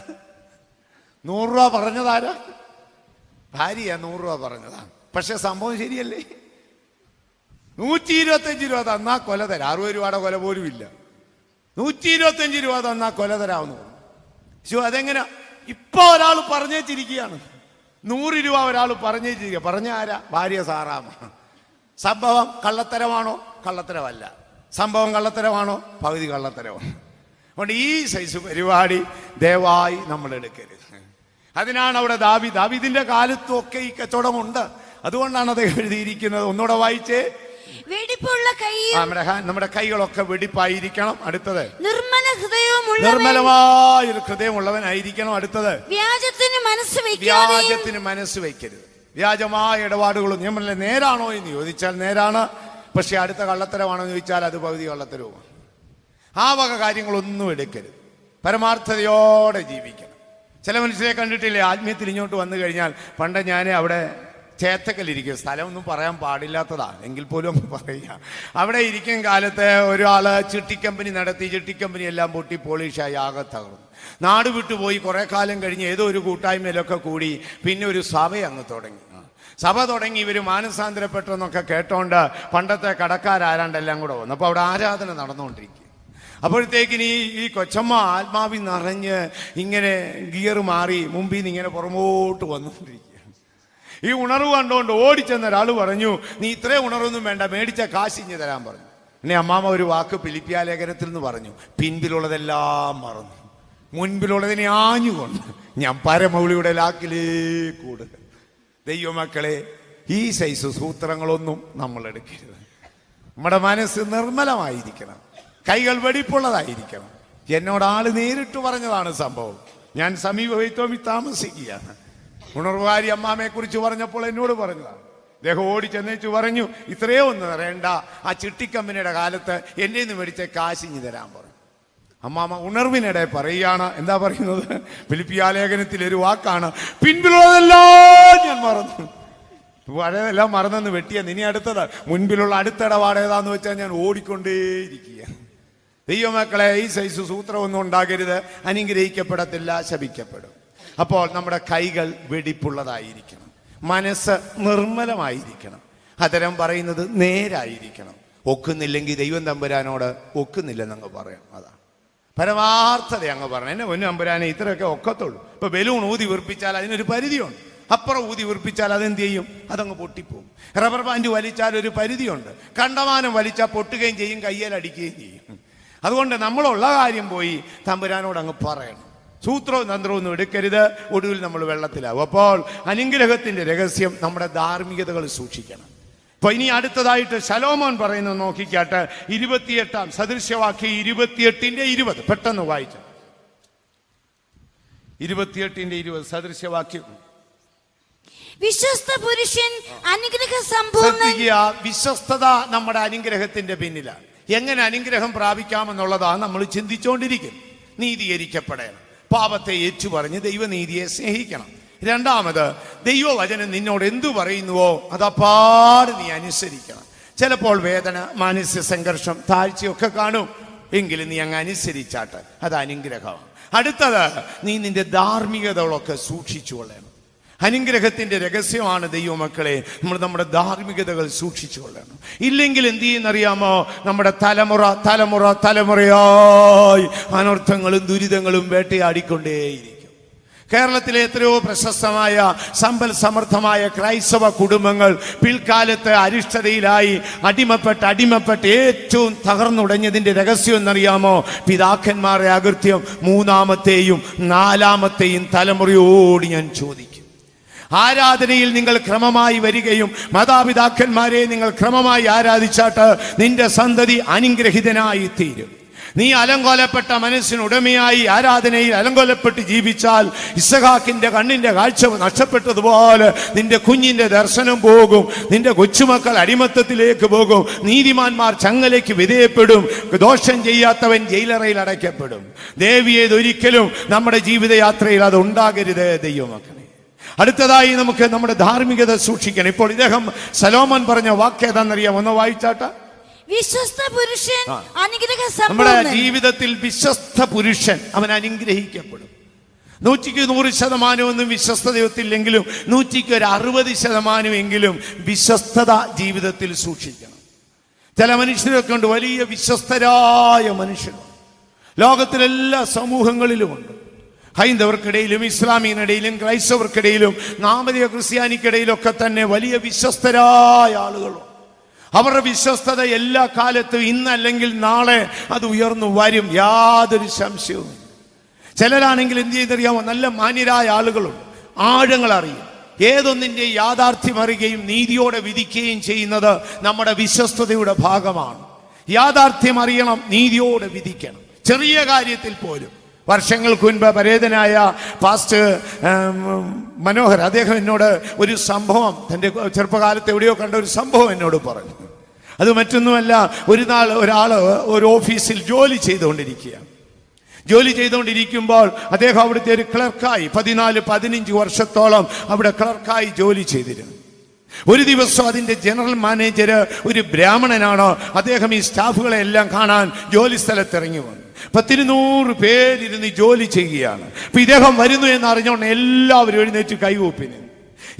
100 രൂപ പറഞ്ഞതാരാ? ഭാര്യ 100 രൂപ പറഞ്ഞതാണ്. പക്ഷെ സംഭവം ശരിയല്ലേ? 125 രൂപ തന്നാ കൊല തരാം. 60 രൂപയുടെ കൊല പോലും ഇല്ല. 125 രൂപ തന്നാ കൊല തരാമെന്ന് പറഞ്ഞു. അതെങ്ങനെ? ഇപ്പൊ ഒരാൾ പറഞ്ഞേച്ചിരിക്കുകയാണ്. 100 രൂപ ഒരാൾ പറഞ്ഞേച്ചിരിക്കുക. പറഞ്ഞ ആരാ? ഭാര്യ സാറാമ. സംഭവം കള്ളത്തരമാണോ? കള്ളത്തരമല്ല. സംഭവം കള്ളത്തരമാണോ? പകുതി കള്ളത്തരമാണ്. അതുകൊണ്ട് ഈ സൈസ് പരിപാടി ദയവായി നമ്മൾ എടുക്കരുത്. അതിനാണ് അവിടെ ദാവീദിന്റെ കാലത്തൊക്കെ ഈ കച്ചവടമുണ്ട്. അതുകൊണ്ടാണ് അത് എഴുതിയിരിക്കുന്നത്. ഒന്നുകൂടെ വായിച്ചേ. നമ്മുടെ കൈകളൊക്കെ വെടിപ്പായിരിക്കണം. അടുത്തത് നിർമ്മലമായ ഒരു ഹൃദയമുള്ളവനായിരിക്കണം. അടുത്തത് വ്യാജത്തിന് മനസ്സ് വയ്ക്കരുത്. വ്യാജമായ ഇടപാടുകളും ഞാൻ പറഞ്ഞില്ല, നേരാണോ എന്ന് ചോദിച്ചാൽ നേരാണ്. പക്ഷെ അടുത്ത കള്ളത്തരമാണോ എന്ന് ചോദിച്ചാൽ അത് പകുതി കള്ളത്തരവുമാണ്. ആ വക കാര്യങ്ങളൊന്നും എടുക്കരുത്. പരമാർത്ഥതയോടെ ജീവിക്കണം. ചില മനുഷ്യരെ കണ്ടിട്ടില്ലേ, ആത്മീയത്തിൽ ഇങ്ങോട്ട് വന്നു കഴിഞ്ഞാൽ, പണ്ട് ഞാൻ അവിടെ ചേത്തക്കല്ലിരിക്കും, സ്ഥലമൊന്നും പറയാൻ പാടില്ലാത്തതാണ്, എങ്കിൽ പോലും ഒന്ന് പറയുക. അവിടെ ഇരിക്കും കാലത്ത് ഒരാള് ചിട്ടിക്കമ്പനി നടത്തി. ചിട്ടിക്കമ്പനി എല്ലാം പൊട്ടി പോളിഷായി ആകെ തകർന്നു. നാട് വിട്ടുപോയി. കുറെ കാലം കഴിഞ്ഞ് ഏതോ ഒരു കൂട്ടായ്മയിലൊക്കെ കൂടി പിന്നെ ഒരു സഭ അങ്ങ് തുടങ്ങി. സഭ തുടങ്ങി. ഇവർ മാനസാന്തരപ്പെട്ടെന്നൊക്കെ കേട്ടോണ്ട് പണ്ടത്തെ കടക്കാരാരാണ്ടെല്ലാം കൂടെ വന്നു. അപ്പോൾ അവിടെ ആരാധന നടന്നുകൊണ്ടിരിക്കുക. അപ്പോഴത്തേക്കിന് ഈ കൊച്ചമ്മ ആത്മാവിൽ നിറഞ്ഞ് ഇങ്ങനെ ഗിയർ മാറി മുമ്പിൽ നിന്ന് ഇങ്ങനെ പുറമോട്ട് വന്നുകൊണ്ടിരിക്കുക. ഈ ഉണർവ് കണ്ടുകൊണ്ട് ഓടിച്ചെന്ന ഒരാൾ പറഞ്ഞു, നീ ഇത്രയും ഉണർവൊന്നും വേണ്ട, മേടിച്ച കാശ് ഇഞ്ഞ് തരാൻ പറഞ്ഞു. പിന്നെ അമ്മാമ ഒരു വാക്ക് ഫിലിപ്പിയ ലേഖനത്തിൽ നിന്ന് പറഞ്ഞു, പിൻപിലുള്ളതെല്ലാം മറന്നു, മുൻപിലുള്ളതിനെ ആഞ്ഞുകൊണ്ട് ഞാൻ പരമൗളിയുടെ ലാക്കിലേക്ക് ഓടുക. ദൈവമക്കളെ, ഈ സൈസ് സൂത്രങ്ങളൊന്നും നമ്മൾ എടുക്കരുത്. നമ്മുടെ മനസ്സ് നിർമ്മലമായിരിക്കണം. കൈകൾ വെടിപ്പുള്ളതായിരിക്കണം. എന്നോട് ആള് നേരിട്ട് പറഞ്ഞതാണ് സംഭവം. ഞാൻ സമീപത്തും താമസിക്കുകയാണ്. ഉണർവുകാരി അമ്മാമയെ കുറിച്ച് പറഞ്ഞപ്പോൾ എന്നോട് പറഞ്ഞതാണ്. അദ്ദേഹം ഓടി ചെന്നേച്ചു പറഞ്ഞു, ഇത്രയോ ഒന്നും അറിയണ്ട, ആ ചിട്ടിക്കമ്പനിയുടെ കാലത്ത് എന്റെ നിന്ന് മേടിച്ച കാശിഞ്ഞു തരാൻ പറഞ്ഞു. അമ്മാമ ഉണർവിനിടെ പറയുകയാണ്, എന്താ പറയുന്നത്? ഫിലിപ്പിയ ലേഖനത്തിൽ ഒരു വാക്കാണ്, പിൻപിലുള്ളതെല്ലാം ഞാൻ മറന്നു. പഴയതെല്ലാം മറന്നെന്ന് വെട്ടിയെന്ന്. ഇനി അടുത്തത്, മുൻപിലുള്ള അടുത്തിടപാട് ഏതാന്ന് വെച്ചാൽ ഞാൻ ഓടിക്കൊണ്ടേയിരിക്കുക. ദൈവമക്കളെ, ഈ സൈസ് സൂത്രമൊന്നും ഉണ്ടാകരുത്. അനുഗ്രഹിക്കപ്പെടത്തില്ല, ശപിക്കപ്പെടും. അപ്പോൾ നമ്മുടെ കൈകൾ വെടിപ്പുള്ളതായിരിക്കണം, മനസ്സ് നിർമ്മലമായിരിക്കണം, അതരം പറയുന്നത് നേരായിരിക്കണം. ഒക്കുന്നില്ലെങ്കിൽ ദൈവം തമ്പുരാനോട് ഒക്കുന്നില്ലെന്നങ്ങ് പറയണം. അതാണ് പരമാർത്ഥത അങ്ങ് പറയണം. എന്നെ പൊന്നു തമ്പുരാനെ, ഇത്രയൊക്കെ ഒക്കത്തുള്ളൂ. ഇപ്പൊ ബലൂൺ ഊതി വീർപ്പിച്ചാൽ അതിനൊരു പരിധിയുണ്ട്. അപ്പുറം ഊതി വീർപ്പിച്ചാൽ അതെന്ത് ചെയ്യും? അതങ്ങ് പൊട്ടിപ്പോവും. റബ്ബർ ബാൻഡ് വലിച്ചാൽ ഒരു പരിധിയുണ്ട്. കണ്ടമാനം വലിച്ചാൽ പൊട്ടുകയും ചെയ്യും, കയ്യേലടിക്കുകയും ചെയ്യും. അതുകൊണ്ട് നമ്മളുള്ള കാര്യം പോയി തമ്പുരാനോട് അങ്ങ് പറയണം. സൂത്രവും തന്ത്രവും ഒന്നും എടുക്കരുത്, ഒടുവിൽ നമ്മൾ വെള്ളത്തിലാവും. അപ്പോൾ അനുഗ്രഹത്തിന്റെ രഹസ്യം നമ്മുടെ ധാർമ്മികതകൾ സൂക്ഷിക്കണം. അപ്പൊ ഇനി അടുത്തതായിട്ട് ശലോമോൻ പറയുന്നത് നോക്കിക്കാട്ടെ. 28 സദൃശ്യവാക്യം 28:20 പെട്ടെന്ന് വായിച്ചു. 28:20 സദൃശ്യവാക്യം. വിശ്വസ്ത പുരുഷൻ അനുഗ്രഹ സമ്പൂർണ്ണ. വിശ്വസ്തത നമ്മുടെ അനുഗ്രഹത്തിന്റെ പിന്നിലാണ്. എങ്ങനെ അനുഗ്രഹം പ്രാപിക്കാമെന്നുള്ളതാണ് നമ്മൾ ചിന്തിച്ചുകൊണ്ടിരിക്കും. നീതീകരിക്കപ്പെടണം, പാപത്തെ ഏറ്റുപറഞ്ഞ് ദൈവനീതിയെ സ്നേഹിക്കണം. രണ്ടാമത്, ദൈവവചനം നിന്നോട് എന്തു പറയുന്നുവോ അതപ്പാട് നീ അനുസരിക്കണം. ചിലപ്പോൾ വേദന, മാനസിക സംഘർഷം, താഴ്ചയൊക്കെ കാണും, എങ്കിലും നീ അങ്ങ് അനുസരിച്ചാട്ട് അത് അനുഗ്രഹമാണ്. അടുത്തത്, നീ നിന്റെ ധാർമ്മികതകളൊക്കെ സൂക്ഷിച്ചു കൊള്ളണം. അനുഗ്രഹത്തിന്റെ രഹസ്യമാണ് ദൈവമക്കളെ, നമ്മൾ നമ്മുടെ ധാർമ്മികതകൾ സൂക്ഷിച്ചു കൊള്ളണം. ഇല്ലെങ്കിൽ എന്ത് ചെയ്യുന്നറിയാമോ? നമ്മുടെ തലമുറയായി അനർത്ഥങ്ങളും ദുരിതങ്ങളും വേട്ടയാടിക്കൊണ്ടേയിരിക്കും. കേരളത്തിലെ എത്രയോ പ്രശസ്തമായ സമ്പൽ സമൃദ്ധമായ ക്രൈസ്തവ കുടുംബങ്ങൾ പിൽക്കാലത്ത് അരിഷ്ടതയിലായി അടിമപ്പെട്ട് ഏറ്റവും തകർന്നുടഞ്ഞതിന്റെ രഹസ്യം എന്നറിയാമോ? പിതാക്കന്മാരെ അകൃത്യം 3-ാമത്തെയും 4-ാമത്തെയും തലമുറയോട് ഞാൻ ചോദിക്കും. ആരാധനയിൽ നിങ്ങൾ ക്രമമായി വരികയും മാതാപിതാക്കന്മാരെ നിങ്ങൾ ക്രമമായി ആരാധിച്ചാട്ട് നിന്റെ സന്തതി അനുഗ്രഹിതനായി തീരും. നീ അലങ്കോലപ്പെട്ട മനസ്സിനുടമയായി ആരാധനയിൽ അലങ്കോലപ്പെട്ട് ജീവിച്ചാൽ ഇസ്ഹാക്കിന്റെ കണ്ണിന്റെ കാഴ്ച നഷ്ടപ്പെട്ടതുപോലെ നിന്റെ കുഞ്ഞിന്റെ ദർശനം പോകും. നിന്റെ കൊച്ചുമക്കൾ അടിമത്തത്തിലേക്ക് പോകും. നീതിമാന്മാർ ചങ്ങലയ്ക്ക് വിധേയപ്പെടും. ദോഷം ചെയ്യാത്തവൻ ജയിലറയിൽ അടയ്ക്കപ്പെടും. ദേവിയേതൊരിക്കലും നമ്മുടെ ജീവിതയാത്രയിൽ അത് ഉണ്ടാകരുത് ദൈവമക്കളെ. അടുത്തതായി നമുക്ക് നമ്മുടെ ധാർമ്മികത സൂക്ഷിക്കണം. ഇപ്പോൾ ഇദ്ദേഹം ശലോമോൻ പറഞ്ഞ വാക്ക് ഏതാണെന്നറിയാം? ഒന്ന് വായിച്ചാട്ട. വിശ്വസ്ത പുരുഷൻ അനുഗ്രഹ നമ്മുടെ സമ്പൂർണ്ണൻ. ജീവിതത്തിൽ വിശ്വസ്ത പുരുഷൻ അവൻ അനുഗ്രഹിക്കപ്പെടും. 100% വിശ്വസ്തതയൊത്തില്ലെങ്കിലും 60% വിശ്വസ്തത ജീവിതത്തിൽ സൂക്ഷിക്കണം. ചില മനുഷ്യരൊക്കെ ഉണ്ട്, വലിയ വിശ്വസ്തരായ മനുഷ്യർ ലോകത്തിലെല്ലാ സമൂഹങ്ങളിലുമുണ്ട്. ഹൈന്ദവർക്കിടയിലും ഇസ്ലാമിനിടയിലും ക്രൈസ്തവർക്കിടയിലും നാമധേയ ക്രിസ്ത്യാനിക്കിടയിലൊക്കെ തന്നെ വലിയ വിശ്വസ്തരായ ആളുകളുണ്ട്. അവരുടെ വിശ്വസ്തത എല്ലാ കാലത്തും ഇന്നല്ലെങ്കിൽ നാളെ അത് ഉയർന്നു വരും, യാതൊരു സംശയവും. ചിലരാണെങ്കിൽ എന്ത് ചെയ്തറിയാമോ? നല്ല മാന്യരായ ആളുകളുണ്ട്, ആഴങ്ങൾ അറിയും, ഏതൊന്നിന്റെ യാഥാർത്ഥ്യം അറിയുകയും നീതിയോടെ വിധിക്കുകയും ചെയ്യുന്നത് നമ്മുടെ വിശ്വസ്തതയുടെ ഭാഗമാണ്. യാഥാർത്ഥ്യം അറിയണം, നീതിയോടെ വിധിക്കണം. ചെറിയ കാര്യത്തിൽ പോലും. വർഷങ്ങൾക്ക് മുൻപ് പരേതനായ പാസ്റ്റർ മനോഹർ, അദ്ദേഹം എന്നോട് ഒരു സംഭവം, തൻ്റെ ചെറുപ്പകാലത്ത് എവിടെയോ കണ്ട ഒരു സംഭവം എന്നോട് പറഞ്ഞു. അത് മറ്റൊന്നുമല്ല, ഒരു നാൾ ഒരു ഓഫീസിൽ ജോലി ചെയ്തുകൊണ്ടിരിക്കുമ്പോൾ അദ്ദേഹം അവിടുത്തെ ഒരു ക്ലർക്കായി 14-15 വർഷത്തോളം അവിടെ ക്ലർക്കായി ജോലി ചെയ്തിരുന്നു. ഒരു ദിവസം അതിന്റെ ജനറൽ മാനേജർ ഒരു ബ്രാഹ്മണനാണ്. അദ്ദേഹം ഈ സ്റ്റാഫുകളെ എല്ലാം കാണാൻ ജോലി സ്ഥലത്ത് ഇറങ്ങി വന്നു. 100 പേരിരുന്ന് ജോലി ചെയ്യുകയാണ്. അപ്പൊ ഇദ്ദേഹം വരുന്നു എന്ന് അറിഞ്ഞോണ്ട് എല്ലാവരും എഴുന്നേറ്റ് കൈകൂപ്പിന്.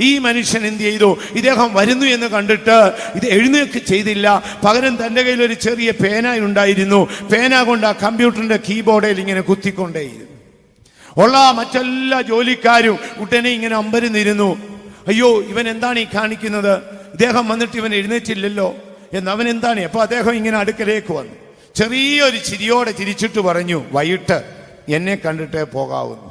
ഈ മനുഷ്യൻ എന്ത് ചെയ്തു? ഇദ്ദേഹം വരുന്നു എന്ന് കണ്ടിട്ട് ഇത് എഴുന്നേൽക്ക് ചെയ്തില്ല. പകരം തൻ്റെ കയ്യിൽ ഒരു ചെറിയ പേന ഉണ്ടായിരുന്നു. പേന കൊണ്ട് ആ കമ്പ്യൂട്ടറിന്റെ കീബോർഡിൽ ഇങ്ങനെ കുത്തിക്കൊണ്ടേയിരുന്നു. ഉള്ള മറ്റെല്ലാ ജോലിക്കാരും ഉടനെ ഇങ്ങനെ അമ്പരന്നിരുന്നു. അയ്യോ, ഇവൻ എന്താണ് ഈ കാണിക്കുന്നത്? ഇദ്ദേഹം വന്നിട്ട് ഇവൻ എഴുന്നേറ്റില്ലല്ലോ എന്ന് അവൻ എന്താണ്? അപ്പൊ അദ്ദേഹം ഇങ്ങനെ അടുക്കലേക്ക് വന്നു, ചെറിയൊരു ചിരിയോടെ ചിരിച്ചിട്ട് പറഞ്ഞു, വൈകിട്ട് എന്നെ കണ്ടിട്ടേ പോകാവുന്നു.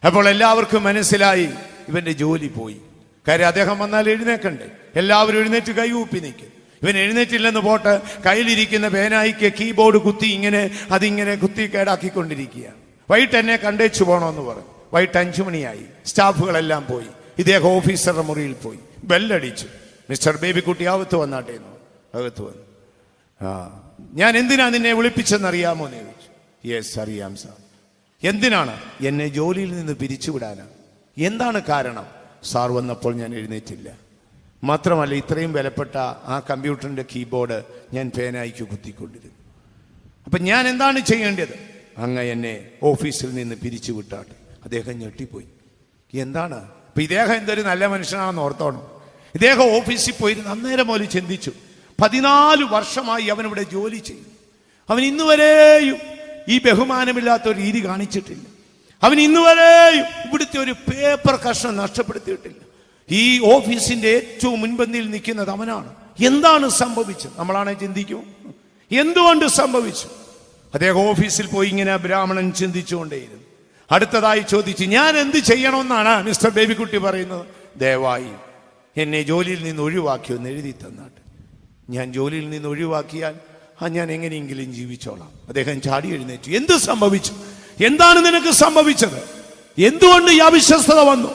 അപ്പോൾ എല്ലാവർക്കും മനസ്സിലായി ഇവന്റെ ജോലി പോയി. കാര്യം അദ്ദേഹം വന്നാൽ എഴുന്നേക്കണ്ടേ. എല്ലാവരും എഴുന്നേറ്റ് കൈകൂപ്പി നിൽക്കും. ഇവൻ എഴുന്നേറ്റില്ലെന്ന് പോട്ട് കയ്യിലിരിക്കുന്ന പേനായിക്ക് കീബോർഡ് കുത്തി അതിങ്ങനെ കുത്തി കേടാക്കിക്കൊണ്ടിരിക്കുകയാണ്. വൈകിട്ട് എന്നെ കണ്ടേച്ചു പോകണമെന്ന് പറഞ്ഞു. വൈകിട്ട് 5 മണിയായി. സ്റ്റാഫുകളെല്ലാം പോയി. ഇദ്ദേഹം ഓഫീസറുടെ മുറിയിൽ പോയി. ബെല്ലടിച്ചു. മിസ്റ്റർ ബേബിക്കുട്ടി അകത്ത് വന്നാട്ടേന്നു. അകത്ത് വന്നു. ഞാൻ എന്തിനാ നിന്നെ വിളിപ്പിച്ചെന്നറിയാമോ എന്ന് ചോദിച്ചു. യെസ്, അറിയാം സാർ. എന്തിനാണ്? എന്നെ ജോലിയിൽ നിന്ന് പിരിച്ചുവിടാനാ. എന്താണ് കാരണം? സാർ വന്നപ്പോൾ ഞാൻ എഴുന്നേറ്റില്ല. മാത്രമല്ല, ഇത്രയും വിലപ്പെട്ട ആ കമ്പ്യൂട്ടറിന്റെ കീബോർഡ് ഞാൻ പേനായിക്ക് കുത്തിക്കൊണ്ടിരുന്നു. അപ്പൊ ഞാൻ എന്താണ് ചെയ്യേണ്ടത്? അങ്ങ് എന്നെ ഓഫീസിൽ നിന്ന് പിരിച്ചുവിട്ടാട്ടെ. അദ്ദേഹം ഞെട്ടിപ്പോയി. എന്താണ്? അപ്പൊ ഇദ്ദേഹം എന്തൊരു നല്ല മനുഷ്യനാണെന്ന് ഓർത്തോണം. ഇദ്ദേഹം ഓഫീസിൽ പോയിരുന്ന് അന്നേരം പോലും ചിന്തിച്ചു, 14 വർഷമായി അവനിവിടെ ജോലി ചെയ്യും. അവൻ ഇന്നുവരെയും ഈ ബഹുമാനമില്ലാത്ത ഒരു രീതി കാണിച്ചിട്ടില്ല. അവൻ ഇന്നുവരെയും ഇവിടുത്തെ ഒരു പേപ്പർ കഷ്ണം നഷ്ടപ്പെടുത്തിയിട്ടില്ല. ഈ ഓഫീസിന്റെ ഏറ്റവും മുൻപന്തിയിൽ നിൽക്കുന്നത് അവനാണ്. എന്താണ് സംഭവിച്ചത്? നമ്മളാണെ ചിന്തിക്കും, എന്തുകൊണ്ട് സംഭവിച്ചു? അദ്ദേഹം ഓഫീസിൽ പോയി ഇങ്ങനെ ബ്രാഹ്മണൻ ചിന്തിച്ചുകൊണ്ടേയിരുന്നു. അടുത്തതായി ചോദിച്ചു, ഞാൻ എന്ത് ചെയ്യണമെന്നാണ് മിസ്റ്റർ ബേബിക്കുട്ടി പറയുന്നത്? ദയവായി എന്നെ ജോലിയിൽ നിന്ന് ഒഴിവാക്കിയെന്ന് എഴുതി തന്നാട്ട്. ഞാൻ ജോലിയിൽ നിന്ന് ഒഴിവാക്കിയാൽ ഞാൻ എങ്ങനെയെങ്കിലും ജീവിച്ചോളാം. അദ്ദേഹം ചാടി എഴുന്നേറ്റു. എന്ത് സംഭവിച്ചു? എന്താണ് നിനക്ക് സംഭവിച്ചത്? എന്തുകൊണ്ട് ഈ അവിശ്വസ്തത വന്നു?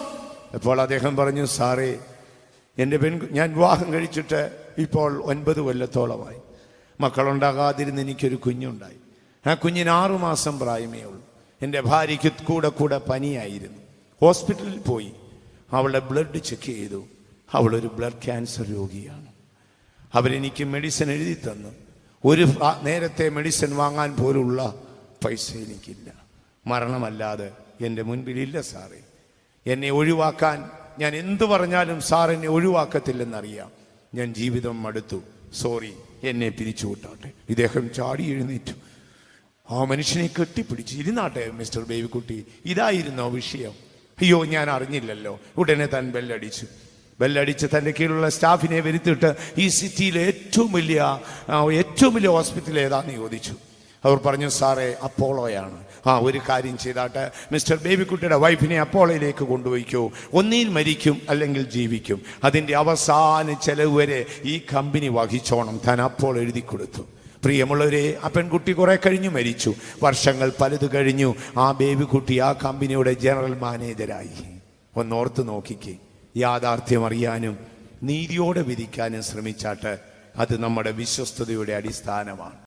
അപ്പോൾ അദ്ദേഹം പറഞ്ഞു, സാറേ, ഞാൻ വിവാഹം കഴിച്ചിട്ട് ഇപ്പോൾ 9 കൊല്ലത്തോളമായി. മക്കളുണ്ടാകാതിരുന്ന് എനിക്കൊരു കുഞ്ഞുണ്ടായി. ആ കുഞ്ഞിന് 6 മാസം പ്രായമേ ഉള്ളൂ. എൻ്റെ ഭാര്യയ്ക്ക് കൂടെ പനിയായിരുന്നു. ഹോസ്പിറ്റലിൽ പോയി അവളുടെ ബ്ലഡ് ചെക്ക് ചെയ്തു. അവളൊരു ബ്ലഡ് ക്യാൻസർ രോഗിയാണ്. അവരെനിക്ക് മെഡിസിൻ എഴുതി തന്നു. ഒരു നേരത്തെ മെഡിസിൻ വാങ്ങാൻ പോലുള്ള പൈസ എനിക്കില്ല. മരണമല്ലാതെ എൻ്റെ മുൻപിലില്ല സാറേ. എന്നെ ഒഴിവാക്കാൻ ഞാൻ എന്തു പറഞ്ഞാലും സാർ എന്നെ ഒഴിവാക്കത്തില്ലെന്നറിയാം. ഞാൻ ജീവിതം മടുത്തു. സോറി, എന്നെ പിരിച്ചുവിട്ടാട്ടെ. ഇദ്ദേഹം ചാടി എഴുന്നേറ്റു. ആ മനുഷ്യനെ കെട്ടിപ്പിടിച്ചു. ഇരുന്നാട്ടെ മിസ്റ്റർ ബേബിക്കുട്ടി, ഇതായിരുന്നോ വിഷയം? അയ്യോ, ഞാൻ അറിഞ്ഞില്ലല്ലോ. ഉടനെ താൻ ബെല്ലടിച്ച് തൻ്റെ കീഴിലുള്ള സ്റ്റാഫിനെ വരുത്തിയിട്ട് ഈ സിറ്റിയിലെ ഏറ്റവും വലിയ ഹോസ്പിറ്റൽ ഏതാന്ന് ചോദിച്ചു. അവർ പറഞ്ഞു, സാറേ, അപ്പോളോയാണ്. ഒരു കാര്യം ചെയ്താട്ട് മിസ്റ്റർ ബേബിക്കുട്ടിയുടെ വൈഫിനെ അപ്പോളോയിലേക്ക് കൊണ്ടുപോയിക്കോ. ഒന്നിൽ മരിക്കും, അല്ലെങ്കിൽ ജീവിക്കും. അതിൻ്റെ അവസാന ചെലവ് വരെ ഈ കമ്പനി വഹിച്ചോണം. താൻ അപ്പോൾ എഴുതി കൊടുത്തു. പ്രിയമുള്ളവരെ, ആ പെൺകുട്ടി കുറെ കഴിഞ്ഞു മരിച്ചു. വർഷങ്ങൾ പലത് കഴിഞ്ഞു. ആ ബേബിക്കുട്ടി ആ കമ്പനിയുടെ ജനറൽ മാനേജരായി. ഒന്നോർത്ത് നോക്കിക്കേ. യാഥാർത്ഥ്യം അറിയാനും നീതിയോടെ വിധിക്കാനും ശ്രമിച്ചാട്ട് അത് നമ്മുടെ വിശ്വസ്തതയുടെ അടിസ്ഥാനമാണ്.